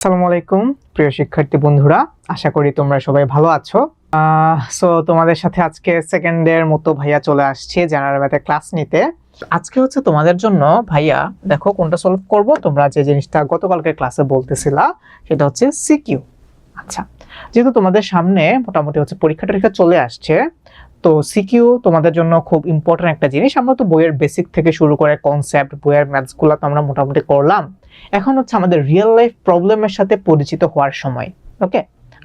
আসসালামু আলাইকুম প্রিয় শিক্ষার্থী বন্ধুরা, আশা করি তোমরা সবাই ভালো আছো। সো তোমাদের সাথে আজকে সেকেন্ডের মতো ভাইয়া চলে আসছে জেনারেল ম্যাথে ক্লাস নিতে। আজকে হচ্ছে তোমাদের জন্য ভাইয়া দেখো কোনটা সলভ করব। তোমরা যে জিনিসটা গতকালকে ক্লাসে বলতেছিলা সেটা হচ্ছে সিকিউ। আচ্ছা, যেহেতু তোমাদের সামনে মোটামুটি হচ্ছে পরীক্ষা টরীক্ষা চলে আসছে, তো সিকিউ তোমাদের জন্য খুব ইম্পর্টেন্ট একটা জিনিস। আমরা তো বইয়ের বেসিক থেকে শুরু করে কনসেপ্ট, বইয়ের ম্যাথসগুলো তো আমরা মোটামুটি করলাম। এখন হচ্ছে আমাদের রিয়েল লাইফ প্রবলেমের সাথে পরিচিত হওয়ার সময়। ওকে,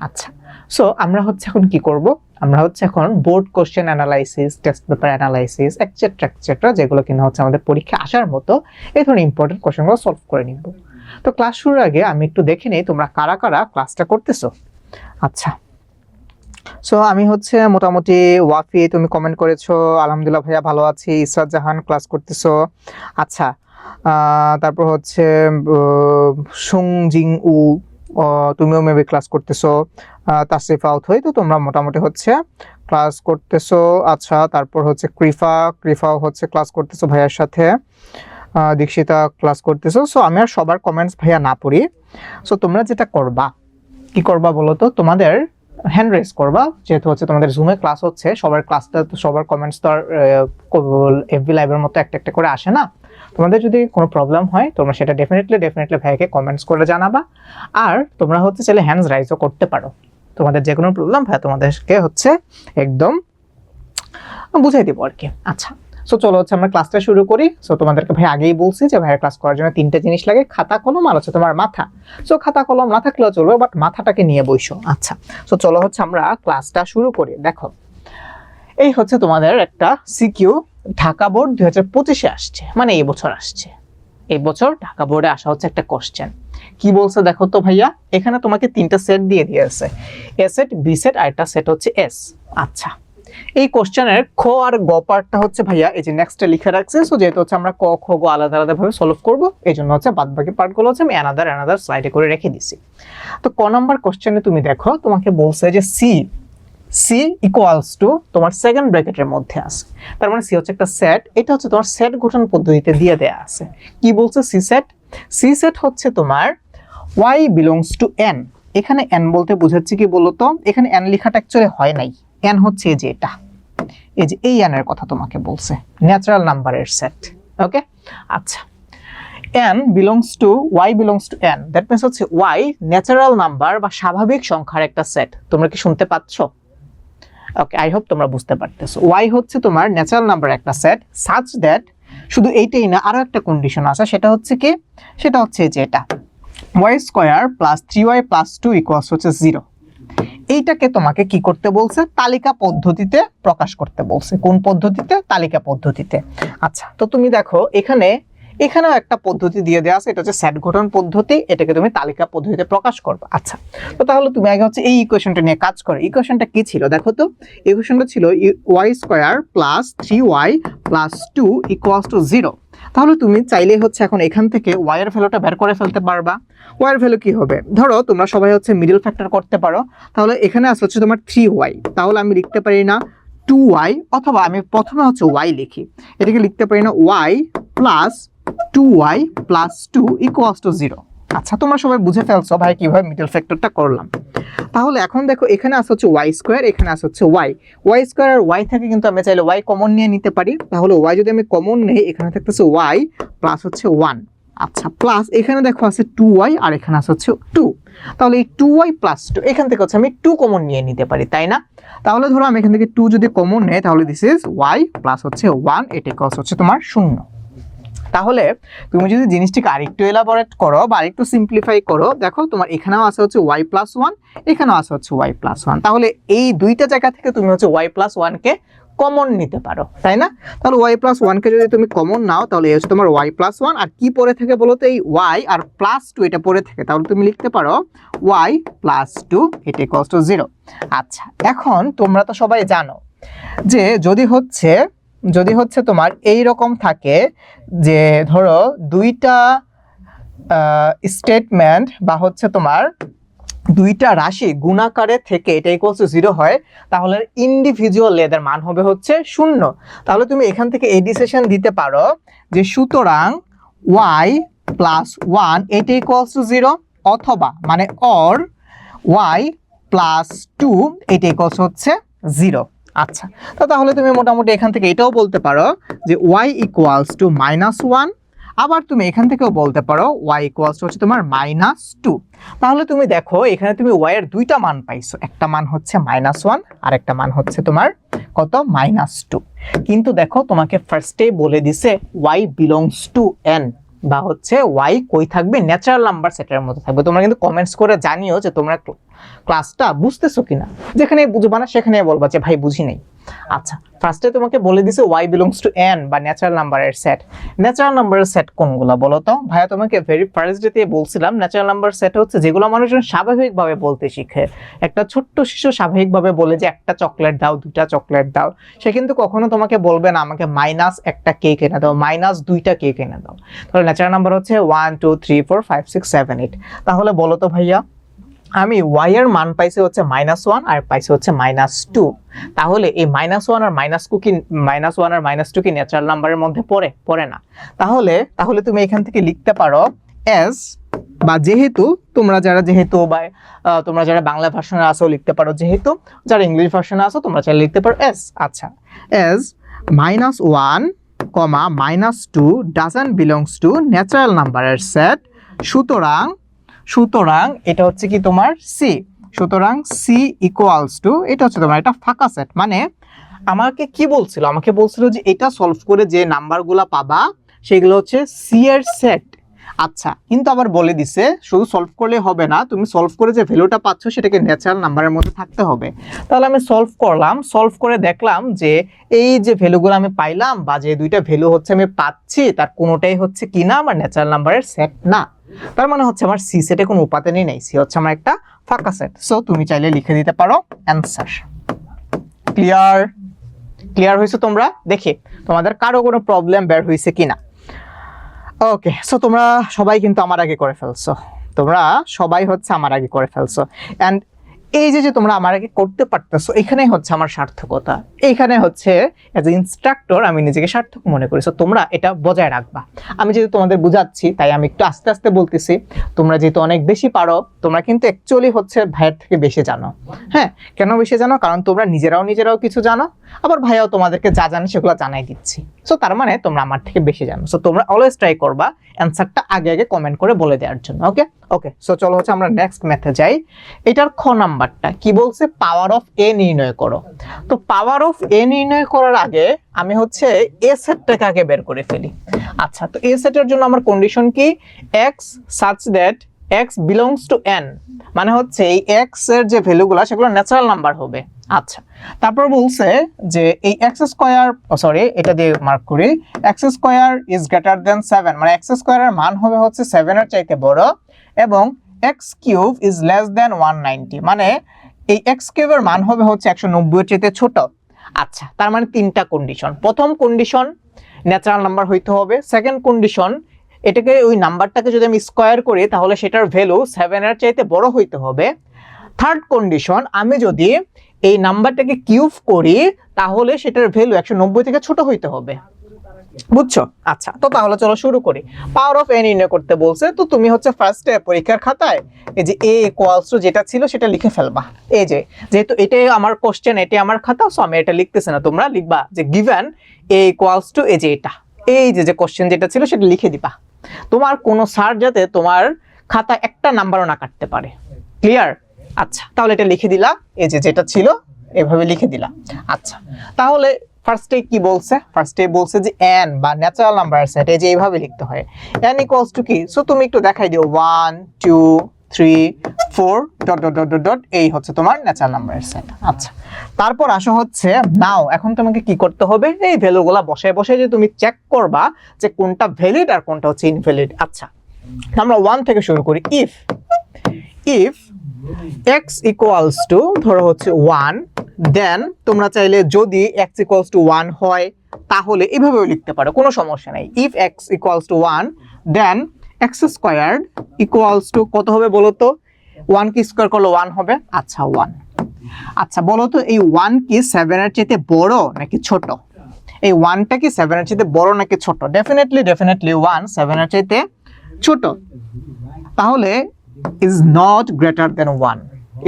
আচ্ছা, সো আমরা হচ্ছে এখন কি করব? আমরা হচ্ছে এখন board question analysis, test paper analysis etcetera etcetera, যেগুলো কিনা হচ্ছে আমাদের পরীক্ষা আসার মতো এই ধরনের ইম্পর্টেন্ট কোশ্চেনগুলো সলভ করে নিব। তো ক্লাস শুরুর আগে আমি একটু দেখে নিই তোমরা কারা কারা ক্লাসটা করতেছো। আচ্ছা, সো আমি হচ্ছে মোটামুটি ওয়াফি, তুমি কমেন্ট করেছো আলহামদুলিল্লাহ ভাইয়া ভালো আছি। ইসরাত জাহান ক্লাস করতেছো। আচ্ছা, তারপর হচ্ছে সুংজিং উ, তুমিও মেবি ক্লাস করতেছো। তাসরিফ আউট হই, তো তোমরা মোটামুটি হচ্ছে ক্লাস করতেছো। আচ্ছা, তারপর হচ্ছে কৃফাও হচ্ছে ক্লাস করতেছো ভাইয়ার সাথে। দীক্ষিতা ক্লাস করতেছো। সো আমি আর সবার কমেন্টস ভাইয়া না পড়ি। সো তোমরা যেটা করবা, কি করবা বলো তো, তোমাদের হ্যান্ড রেজ করবা। যেহেতু হচ্ছে তোমাদের জুমে ক্লাস হচ্ছে, সবার ক্লাসটা তো সবার কমেন্টস তো আর এফবি লাইভের মতো একটা একটা করে আসে না। তোমাদের যদি কোনো প্রবলেম হয় তোমরা সেটা ডেফিনেটলি ভাইকে কমেন্টস করে জানাবা। আর তোমরা হচ্ছে চাইলে হ্যান্ডস রাইজও করতে পারো। তোমাদের যে কোনো প্রবলেম ভাই তোমাদেরকে হচ্ছে একদম বুঝাই দিব আর কি। আচ্ছা, সো চলো হচ্ছে আমরা ক্লাসটা শুরু করি। সো তোমাদেরকে ভাই আগেই বলছি যে ভাইয়ের ক্লাস করার জন্য তিনটা জিনিস লাগে, খাতা কলম আর হচ্ছে তোমার মাথা। সো খাতা কলম না থাকলেও চলবে, বাট মাথাটাকে নিয়ে বইসো। আচ্ছা, সো চলো হচ্ছে আমরা ক্লাসটা শুরু করি। দেখো, এই হচ্ছে তোমাদের একটা সিকিউ, ঢাকা বোর্ড 2025-এ আসছে, মানে এই বছর আসছে। এই বছর ঢাকা বোর্ডে আসা হচ্ছে একটা কোশ্চেন। কি বলছে দেখো তো ভাইয়া, এখানে তোমাকে তিনটা সেট দিয়ে দিয়েছে, এ সেট, বি সেট আর একটা সেট হচ্ছে এস। আচ্ছা, এই কোশ্চেনের খ আর গ পার্টটা হচ্ছে ভাইয়া এই যে নেক্সটে লিখে রাখছে। সো যেহেতু হচ্ছে আমরা ক খ গ আলাদা আলাদা ভাবে সলভ করব, এই জন্য হচ্ছে বাদ বাকি পার্টগুলো হচ্ছে আমি অ্যানাদার স্লাইডে করে রেখে দিছি। তো ক নাম্বার কোশ্চেনে তুমি দেখো, তোমাকে বলছে যে সি ইকুয়ালস টু তোমার সেকেন্ড ব্র্যাকেটের মধ্যে আছে। তার মানে সি হচ্ছে একটা সেট, এটা হচ্ছে তোমার সেট গঠন পদ্ধতিতে দিয়ে দেয়া আছে। কি বলছে সি সেট হচ্ছে তোমার y বিলংস টু n। এখানে n বলতে বোঝাচ্ছে কি বলতো, এখানে n লেখাটা অ্যাকচুয়ালি হয় নাই। n হচ্ছে এই যে এটা, এই যে এই n এর কথা তোমাকে বলছে, ন্যাচারাল নাম্বারের সেট। ওকে, আচ্ছা, n belongs to y belongs to n, that means হচ্ছে y ন্যাচারাল নাম্বার বা স্বাভাবিক সংখ্যার একটা সেট। তোমরা কি শুনতে পাচ্ছ? ওকে, আই হোপ তোমরা বুঝতে পারতেছো। y হচ্ছে তোমার ন্যাচারাল নাম্বার একটা সেট, সাচ দ্যাট, শুধু এইটাই না, আরো একটা কন্ডিশন আছে। সেটা হচ্ছে কি, সেটা হচ্ছে যে এটা y square plus 3y plus 2 equals হচ্ছে 0। এইটাকে তোমাকে কি করতে বলছে? তালিকা পদ্ধতিতে প্রকাশ করতে বলছে। কোন পদ্ধতিতে? তালিকা পদ্ধতিতে। আচ্ছা, তো তুমি দেখো এখানেও একটা পদ্ধতি দিয়ে দেওয়া আছে, এটা হচ্ছে সেট গঠন পদ্ধতি, এটাকে তুমি তালিকা পদ্ধতিতে প্রকাশ করবে। আচ্ছা, তো তাহলে তুমি আগে হচ্ছে এই ইকুয়েশনটা নিয়ে কাজ করো। ইকুয়েশনটা কি ছিল দেখো তো, ইকুয়েশনটা ছিল y square plus 3y plus 2 equals to 0। তাহলে তুমি চাইলে হচ্ছে এখন এখান থেকে y এর ভ্যালুটা বের করে ফেলতে পারবা। y এর ভ্যালু কি হবে? ধরো তোমরা সবাই হচ্ছে মিডল ফ্যাক্টর করতে পারো। তাহলে এখানে আছে হচ্ছে তোমার 3y, তাহলে আমি লিখতে পারি না 2y, অথবা আমি প্রথমে হচ্ছে y লিখি, এটাকে লিখতে পারি না y plus 2y plus 2 equals to 0। আচ্ছা, তোমরা সবাই বুঝে ফেলছো ভাই কিভাবে মিডল ফ্যাক্টরটা করলাম। তাহলে এখন দেখো, এখানে আছে হচ্ছে y স্কয়ার, এখানে আছে হচ্ছে y স্কয়ার আর y থেকে কিন্তু আমি চাইলে y কমন নিয়ে নিতে পারি। তাহলে y যদি আমি কমন নেই, এখানে থাকতেছে y প্লাস হচ্ছে 1। আচ্ছা, প্লাস এখানে দেখো আছে 2y আর এখানে আছে হচ্ছে 2। তাহলে এই 2y প্লাস 2 এখান থেকে হচ্ছে আমি 2 কমন নিয়ে নিতে পারি, তাই না? তাহলে ধরো আমি এখান থেকে 2 যদি কমন নেই, তাহলে দিস ইজ y প্লাস হচ্ছে 1, এটা ইকুয়ালস হচ্ছে তোমার 0। তাহলে তুমি যদি জিনিসটিকে আরেকটু এলাবোরেট করো বা আরেকটু সিম্পলিফাই করো, দেখো তোমার এখানেও আছে হচ্ছে y প্লাস 1, এখানেও আছে হচ্ছে y প্লাস 1। তাহলে এই দুইটা জায়গা থেকে তুমি হচ্ছে y প্লাস 1 কে কমন নিতে পারো, তাই না? তাহলে y প্লাস 1 কে যদি তুমি কমন নাও, তাহলে এই হচ্ছে তোমার y প্লাস 1, আর কি পড়ে থাকে বলো তো, এই y আর প্লাস 2 এটা পড়ে থাকে। তাহলে তুমি লিখতে পারো y প্লাস 2, এটা ইকুয়ালস টু 0। আচ্ছা, এখন তোমরা তো সবাই জানো যে যদি হচ্ছে তোমার এই রকম থাকে যে ধরো দুইটা স্টেটমেন্ট বা হচ্ছে তোমার দুইটা রাশি গুণাকারে থেকে এটা ইকুয়ালস টু 0 হয়, তাহলে ইন্ডিভিজুয়াল এদের মান হবে হচ্ছে 0। তাহলে তুমি এখান থেকে এই ডিসিশন দিতে পারো যে সুতরাং y প্লাস 1 এটা ইকুয়ালস টু 0, অথবা মানে অর y প্লাস 2 এটা ইকুয়ালস হচ্ছে 0। আচ্ছা, তো তাহলে তুমি মোটামুটি এখান থেকে এটাও বলতে পারো যে y ইকুয়ালস টু -1, আবার তুমি এখান থেকেও বলতে পারো y ইকুয়ালস টু হচ্ছে তোমার -2। তাহলে তুমি দেখো এখানে তুমি y এর দুইটা মান পাইছো, একটা মান হচ্ছে -1 আর একটা মান হচ্ছে তোমার কত -2। কিন্তু দেখো তোমাকে ফার্স্টেই বলে দিছে y বিলংস টু n, বা হচ্ছে y কই থাকবে, ন্যাচারাল নাম্বার সেটের মধ্যে থাকবে। তোমরা কিন্তু কমেন্টস করে জানিও যে তোমরা ক্লাসটা বুঝতেছো কিনা, যেখানে বুঝবা না সেখানে বলবা যে ভাই বুঝি নাই। আচ্ছা, ফার্স্টে তোমাকে বলে দিছে y বিলংস টু n বা ন্যাচারাল নাম্বারের সেট। ন্যাচারাল নাম্বারের সেট কোনগুলো বলো তো? ভাইয়া তোমাকে ভেরি ফার্স্ট ডেতে বলছিলাম ন্যাচারাল নাম্বার সেট হচ্ছে যেগুলো মানুষজন স্বাভাবিকভাবে বলতে শিখে। একটা ছোট্ট শিশু স্বাভাবিকভাবে বলে যে একটা চকলেট দাও, দুইটা চকলেট দাও, সে কিন্তু কখনো তোমাকে বলবে না আমাকে -1টা কেক এনে দাও, -2টা কেক এনে দাও। তাহলে ন্যাচারাল নাম্বার হচ্ছে 1 2 3 4 5 6 7 8। তাহলে বলো তো ভাইয়া আমি y এর মান পাইছি হচ্ছে -1 আর পাইছি হচ্ছে -2। তাহলে এই -1 আর -2 কি -1 আর -2 কি ন্যাচারাল নাম্বারের মধ্যে পড়ে না? তাহলে তুমি এখান থেকে লিখতে পারো s, বা যেহেতু তোমরা যারা বাংলা ভার্সনে আছো লিখতে পারো যেহেতু, যারা ইংলিশ ভার্সনে আছো তোমরা চাইলে লিখতে পারো s। আচ্ছা, s -1, -2 doesn't belongs to natural নাম্বারের সেট। সুতরাং এটা হচ্ছে কি তোমার c। সুতরাং c ইকুয়ালস টু, এটা হচ্ছে তোমার এটা ফাঁকা সেট। মানে আমাকে বলছিল যে এটা সলভ করে যে নাম্বারগুলো পাবা সেগুলো হচ্ছে c এর সেট। আচ্ছা, কিন্তু আবার বলে দিছে শুধু সলভ করলে হবে না, তুমি সলভ করে যে ভ্যালুটা পাচ্ছ সেটাকে ন্যাচারাল নাম্বারের মধ্যে থাকতে হবে। তাহলে আমি সলভ করে দেখলাম যে এই যে ভ্যালুগুলো আমি পাইলাম বা যে দুইটা ভ্যালু হচ্ছে আমি পাচ্ছি তার কোনোটাই হচ্ছে কি না আমার ন্যাচারাল নাম্বারের সেট না। তার মানে হচ্ছে আমার সি সেটে কোনো উপাদানই নেই, সি হচ্ছে আমার একটা ফাঁকা সেট। সো তুমি চাইলে লিখে দিতে পারো অ্যানসার। ক্লিয়ার হয়েছে তোমরা? দেখি তোমাদের কারো কোনো প্রবলেম বের হয়েছে কিনা। ওকে, সো তোমরা সবাই কিন্তু আমার আগে করে ফেলছো, এন্ড এই যে তোমরা আমার আগে করতে পারতেছো এখানেই হচ্ছে আমার সার্থকতা। এইখানে হচ্ছে অ্যাজ এ ইনস্ট্রাক্টর আমি নিজেকে সার্থক মনে করি। সো তোমরা এটা বজায় রাখবা। আমি যেহেতু তোমাদের বুঝাচ্ছি তাই আমি একটু আস্তে আস্তে বলতেছি। তোমরা যেহেতু অনেক বেশি পারো, তোমরা কিন্তু অ্যাকচুয়ালি হচ্ছে ভাইয়ের থেকে বেশি জানো। হ্যাঁ, কেন বেশি জানো? কারণ তোমরা নিজেরাও কিছু জানো, আবার ভাইয়াও তোমাদেরকে যা জানে সেগুলো জানাই দিচ্ছি। সো তার মানে তোমরা আমার থেকে বেশি জানো। সো তোমরা অলওয়েজ ট্রাই করবা অ্যান্সারটা আগে কমেন্ট করে বলে দেওয়ার জন্য। ওকে, সো চলো হচ্ছে আমরা নেক্সট ম্যাথে যাই। এটার খ নাম্বারটা কি বলছে? পাওয়ার অফ এ নির্ণয় করো। তো পাওয়ার অফ এ নির্ণয় করার আগে আমি হচ্ছে এ সেটটাকে আগে বের করে ফেলি। আচ্ছা, তো এ সেটের জন্য আমার কন্ডিশন কি? x such that x belongs to n, মানে হচ্ছে এই x এর যে ভ্যালুগুলো সেগুলো ন্যাচারাল নাম্বার হবে। আচ্ছা, তারপর বলছে যে এই x স্কয়ার, এটা দিয়ে মার্ক করি, x square is greater than 7, মানে x স্কয়ারের মান হবে হচ্ছে 7 এর চাইতে বড়, এবং x cube is less than 190, মানে এই x কিউবের মান হবে হচ্ছে 190 এর চাইতে ছোট। আচ্ছা, তার মানে তিনটা কন্ডিশন। প্রথম কন্ডিশন ন্যাচারাল নাম্বার হইতে হবে। সেকেন্ড কন্ডিশন, এটাকে ওই নাম্বারটাকে যদি আমি স্কয়ার করি তাহলে সেটার ভ্যালু 7 এর চাইতে বড় হইতে হবে। থার্ড কন্ডিশন, আমি যদি এই নাম্বারটাকে কিউব করি তাহলে সেটার ভ্যালু 190 থেকে ছোট হইতে হবে। বুঝছো? আচ্ছা, তো তাহলে চলো শুরু করি। পাওয়ার অফ এ নির্ণয় করতে বলছে, তো তুমি হচ্ছে ফার্স্টে পরীক্ষার খাতায় এই যে a ইকুয়ালস টু যেটা ছিল সেটা লিখে ফেলবা। এই যে যেহেতু এটাই আমার কোশ্চেন, এটাই আমার খাতা, সো আমি এটা লিখতেছি না, তোমরা লিখবা যে গিভেন a ইকুয়ালস টু এই যে এটা, এই যে কোশ্চেন যেটা ছিল সেটা লিখে দিবা। তোমার কোনো স্যার যাতে তোমার খাতা একটা নাম্বারও না কাটতে পারে। ক্লিয়ার? আচ্ছা, তাহলে এটা লিখে দিলা, এই যে যেটা ছিল এভাবে লিখে দিলা। আচ্ছা, তাহলে ফার্স্টে কি বলছে? ফার্স্টে বলছে যে n বা ন্যাচারাল নাম্বারের সেট, এই যে এইভাবে লিখতে হয়। n ইকুয়ালস টু কি? সো তুমি একটু দেখাই দিও 1 2 3 4 ডট ডট ডট ডট, এই হচ্ছে তোমার ন্যাচারাল নাম্বারের সেট। আচ্ছা, তারপর আসো হচ্ছে নাও এখন তোমাকে কি করতে হবে? এই ভ্যালুগুলা বসায় যে তুমি চেক করবা যে কোনটা ভ্যালিড আর কোনটা হচ্ছে ইনভ্যালিড। আচ্ছা, আমরা 1 থেকে শুরু করি। ইফ x ইকুয়ালস টু ধরো হচ্ছে 1, দেন তোমরা চাইলে যদি x ইকুয়ালস টু 1 হয় তাহলে এভাবেও লিখতে পারো, কোনো সমস্যা নাই। If x equals to 1, then x squared equals to কত হবে বলো তো? 1 কি স্কয়ার করলে 1 হবে। আচ্ছা 1। আচ্ছা বলো তো এই 1 কি 7 এর চাইতে বড় নাকি ছোট? এই 1টা কি 7 এর চাইতে বড় নাকি ছোট? ডেফিনেটলি 1 7 এর চাইতে ছোট। তাহলে is not greater than 1,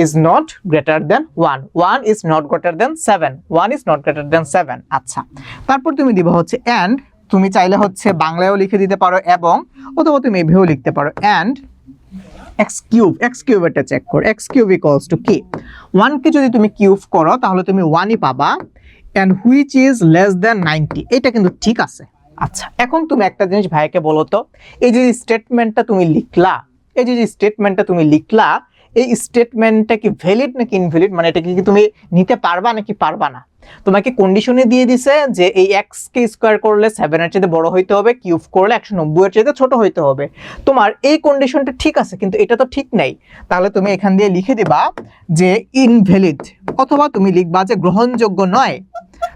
is not greater than 1, 1 is not greater than 7, 1 is not greater than 7। আচ্ছা, তারপর তুমি দিবা হচ্ছে and, তুমি চাইলে হচ্ছে বাংলায়ও লিখে দিতে পারো এবং, অথবা তুমি এভাবেও লিখতে পারো and x কিউব এটা চেক করো, x কিউব ইকুয়ালস টু কি, 1 কে যদি তুমি কিউব করো তাহলে তুমি 1 ই পাবা, and which is less than 90, এটা কিন্তু ঠিক আছে। আচ্ছা, এখন তুমি একটা জিনিস ভাইকে বলো তো, এই যে স্টেটমেন্টটা তুমি লিখলা, এই যে স্টেটমেন্টটা তুমি লিখলা, এই স্টেটমেন্টটা কি ভ্যালিড নাকি ইনভ্যালিড, মানে এটা কি তুমি নিতে পারবা নাকি পারবা না? তোমাকে কন্ডিশনে দিয়ে দিছে যে এই x কে স্কয়ার করলে 7 এর চেয়ে বড় হইতে হবে, কিউব করলে 190 এর চেয়ে ছোট হইতে হবে। তোমার এই কন্ডিশনটা ঠিক আছে, কিন্তু এটা তো ঠিক নাই। তাহলে তুমি এখান দিয়ে লিখে দিবা যে ইনভ্যালিড, অথবা তুমি লিখবা যে গ্রহণযোগ্য নয়,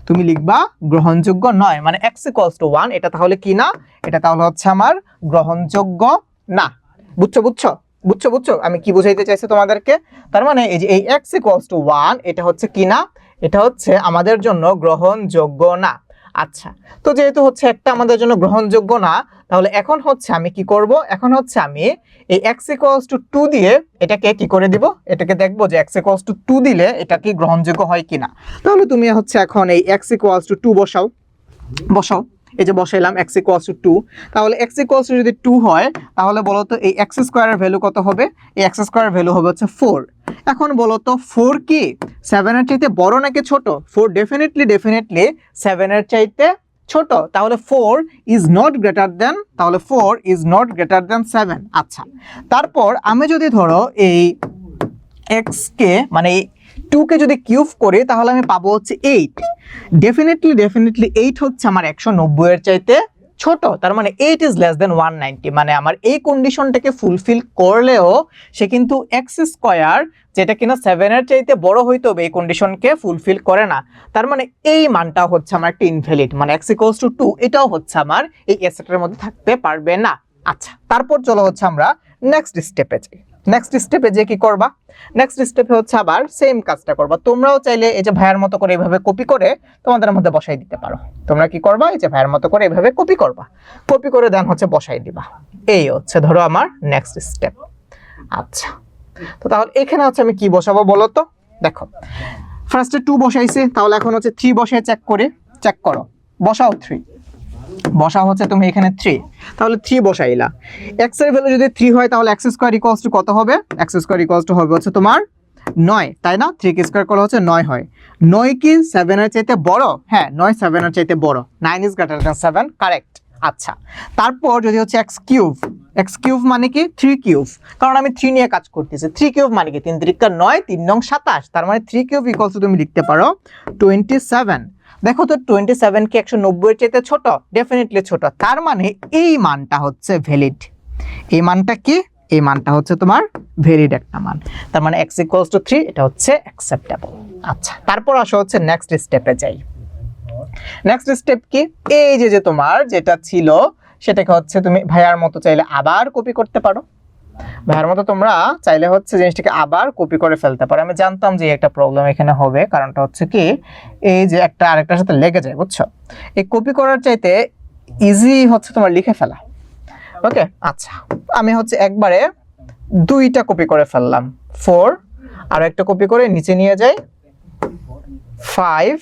তুমি লিখবা গ্রহণযোগ্য নয়, মানে x ইকুয়ালস টু 1, এটা তাহলে কি না, এটা তাহলে হচ্ছে আমার গ্রহণযোগ্য না। বুঝছো আমি কি বুঝাইতে চাইছি তোমাদেরকে? তার মানে এই যে এই x ইকুয়ালস টু 1, এটা হচ্ছে কি না, এটা হচ্ছে আমাদের জন্য গ্রহণযোগ্য না। আচ্ছা, তো যেহেতু হচ্ছে একটা আমাদের জন্য গ্রহণযোগ্য না, তাহলে এখন হচ্ছে আমি কি করব, এখন হচ্ছে আমি এই x ইকুয়ালস টু 2 দিয়ে এটাকে কি করে দিব, এটাকে দেখবো যে x ইকুয়ালস টু 2 দিলে এটা কি গ্রহণযোগ্য হয় কিনা। তাহলে তুমি হচ্ছে এখন এই x ইকুয়ালস টু 2 বসাও, এই যে বসাইলাম x ইকুয়ালস টু 2, তাহলে x ইকুয়ালস টু যদি 2 হয় তাহলে বলো তো এই x স্কয়ারের ভ্যালু কত হবে, এই x স্কয়ারের ভ্যালু হবে হচ্ছে 4। এখন বলো তো 4 কি 7 এর চাইতে বড় নাকি ছোট? 4 ডেফিনেটলি 7 এর চাইতে ছোট, তাহলে 4 ইজ নট গ্রেটার দেন, তাহলে 4 ইজ নট গ্রেটার দেন 7। আচ্ছা, তারপর আমি যদি ধরো এই x কে মানে 2 কে যদি কিউব করি তাহলে আমি পাবো হচ্ছে 8, ডেফিনেটলি 8 হচ্ছে আমার 190 এর চাইতে ছোট, তার মানে 8 ইজ লেস দেন 190, মানে আমার এই কন্ডিশনটাকে ফুলফিল করলেও সে কিন্তু x স্কয়ার যেটা কিনা 7 এর চাইতে বড় হইতে হবে এই কন্ডিশনকে ফুলফিল করে না। তার মানে এই মানটা হচ্ছে আমার একটা ইনভ্যালিড, মানে x ইকুয়ালস টু 2 এটাও হচ্ছে আমার এই সেটের মধ্যে থাকতে পারবে না। আচ্ছা, তারপর চলো হচ্ছে আমরা নেক্সট স্টেপে যাই। নেক্সট স্টেপে যে কি করবা, নেক্সট স্টেপে হচ্ছে আবার সেম কাজটা করবা। তোমরাও চাইলে এই যে ভাইয়ের মতো করে এইভাবে কপি করে তোমাদের মধ্যে বসাই দিতে পারো। তোমরা কি করবা, এই যে ভাইয়ের মতো করে এইভাবে কপি করবা, কপি করে দেন হচ্ছে বসাই দিবা। এই হচ্ছে ধরো আমার নেক্সট স্টেপ। আচ্ছা, তো তাহলে এখানে হচ্ছে আমি কি বসাবো বলো তো? দেখো, ফার্স্টে 2 বসাইছি, তাহলে এখন হচ্ছে 3 বসায় চেক করো, বসাও 3, বসাও হচ্ছে তুমি এখানে 3, তাহলে 3 বসাইলা। x এর ভ্যালু যদি 3 হয় তাহলে x স্কয়ার ইকুয়ালস টু কত হবে, x স্কয়ার ইকুয়ালস টু হবে হচ্ছে তোমার 9, তাই না? 3 কে স্কয়ার করলে হচ্ছে 9 হয়। 9 কি 7 এর চাইতে বড়? হ্যাঁ, 9 7 এর চাইতে বড়, 9 ইজ গ্রেটার দ্যান 7, কারেক্ট। আচ্ছা, তারপর যদি হচ্ছে x কিউব মানে কি 3 কিউব, কারণ আমি 3 নিয়ে কাজ করতেছি। 3 কিউব মানে কি 3 3 9, 3 9 27, তার মানে 3 কিউব ইকুয়ালস টু তুমি লিখতে পারো 27। দেখো তো 27 কি 190 এর চাইতে ছোট? ডেফিনেটলি ছোট, তার মানে এই মানটা হচ্ছে ভ্যালিড। এই মানটা কি? এই মানটা হচ্ছে তোমার ভ্যালিড একটা মান, তার মানে x ইকুয়ালস টু 3 এটা হচ্ছে অ্যাকসেপ্টেবল। আচ্ছা, তারপর আসো হচ্ছে নেক্সট স্টেপে যাই। নেক্সট স্টেপ কি, এই যে তোমার যেটা ছিল সেটাকে হচ্ছে তুমি ভাইয়ার মতো চাইলে আবার কপি করতে পারো। ভাইয়ার মতো তোমরা চাইলে হচ্ছে জিনিসটাকে আবার কপি করে ফেলতে পারো। আমি জানতাম যে একটা প্রবলেম এখানে হবে, কারণটা হচ্ছে কি এই যে একটা আরেকটার সাথে লেগে যায়, বুঝছো? এই কপি করার চাইতে ইজি হচ্ছে তোমার লিখে ফেলা। ওকে, আচ্ছা, আমি হচ্ছে একবারে 2টা কপি করে ফেললাম, 4, আর একটা কপি করে নিচে নিয়ে যাই 5।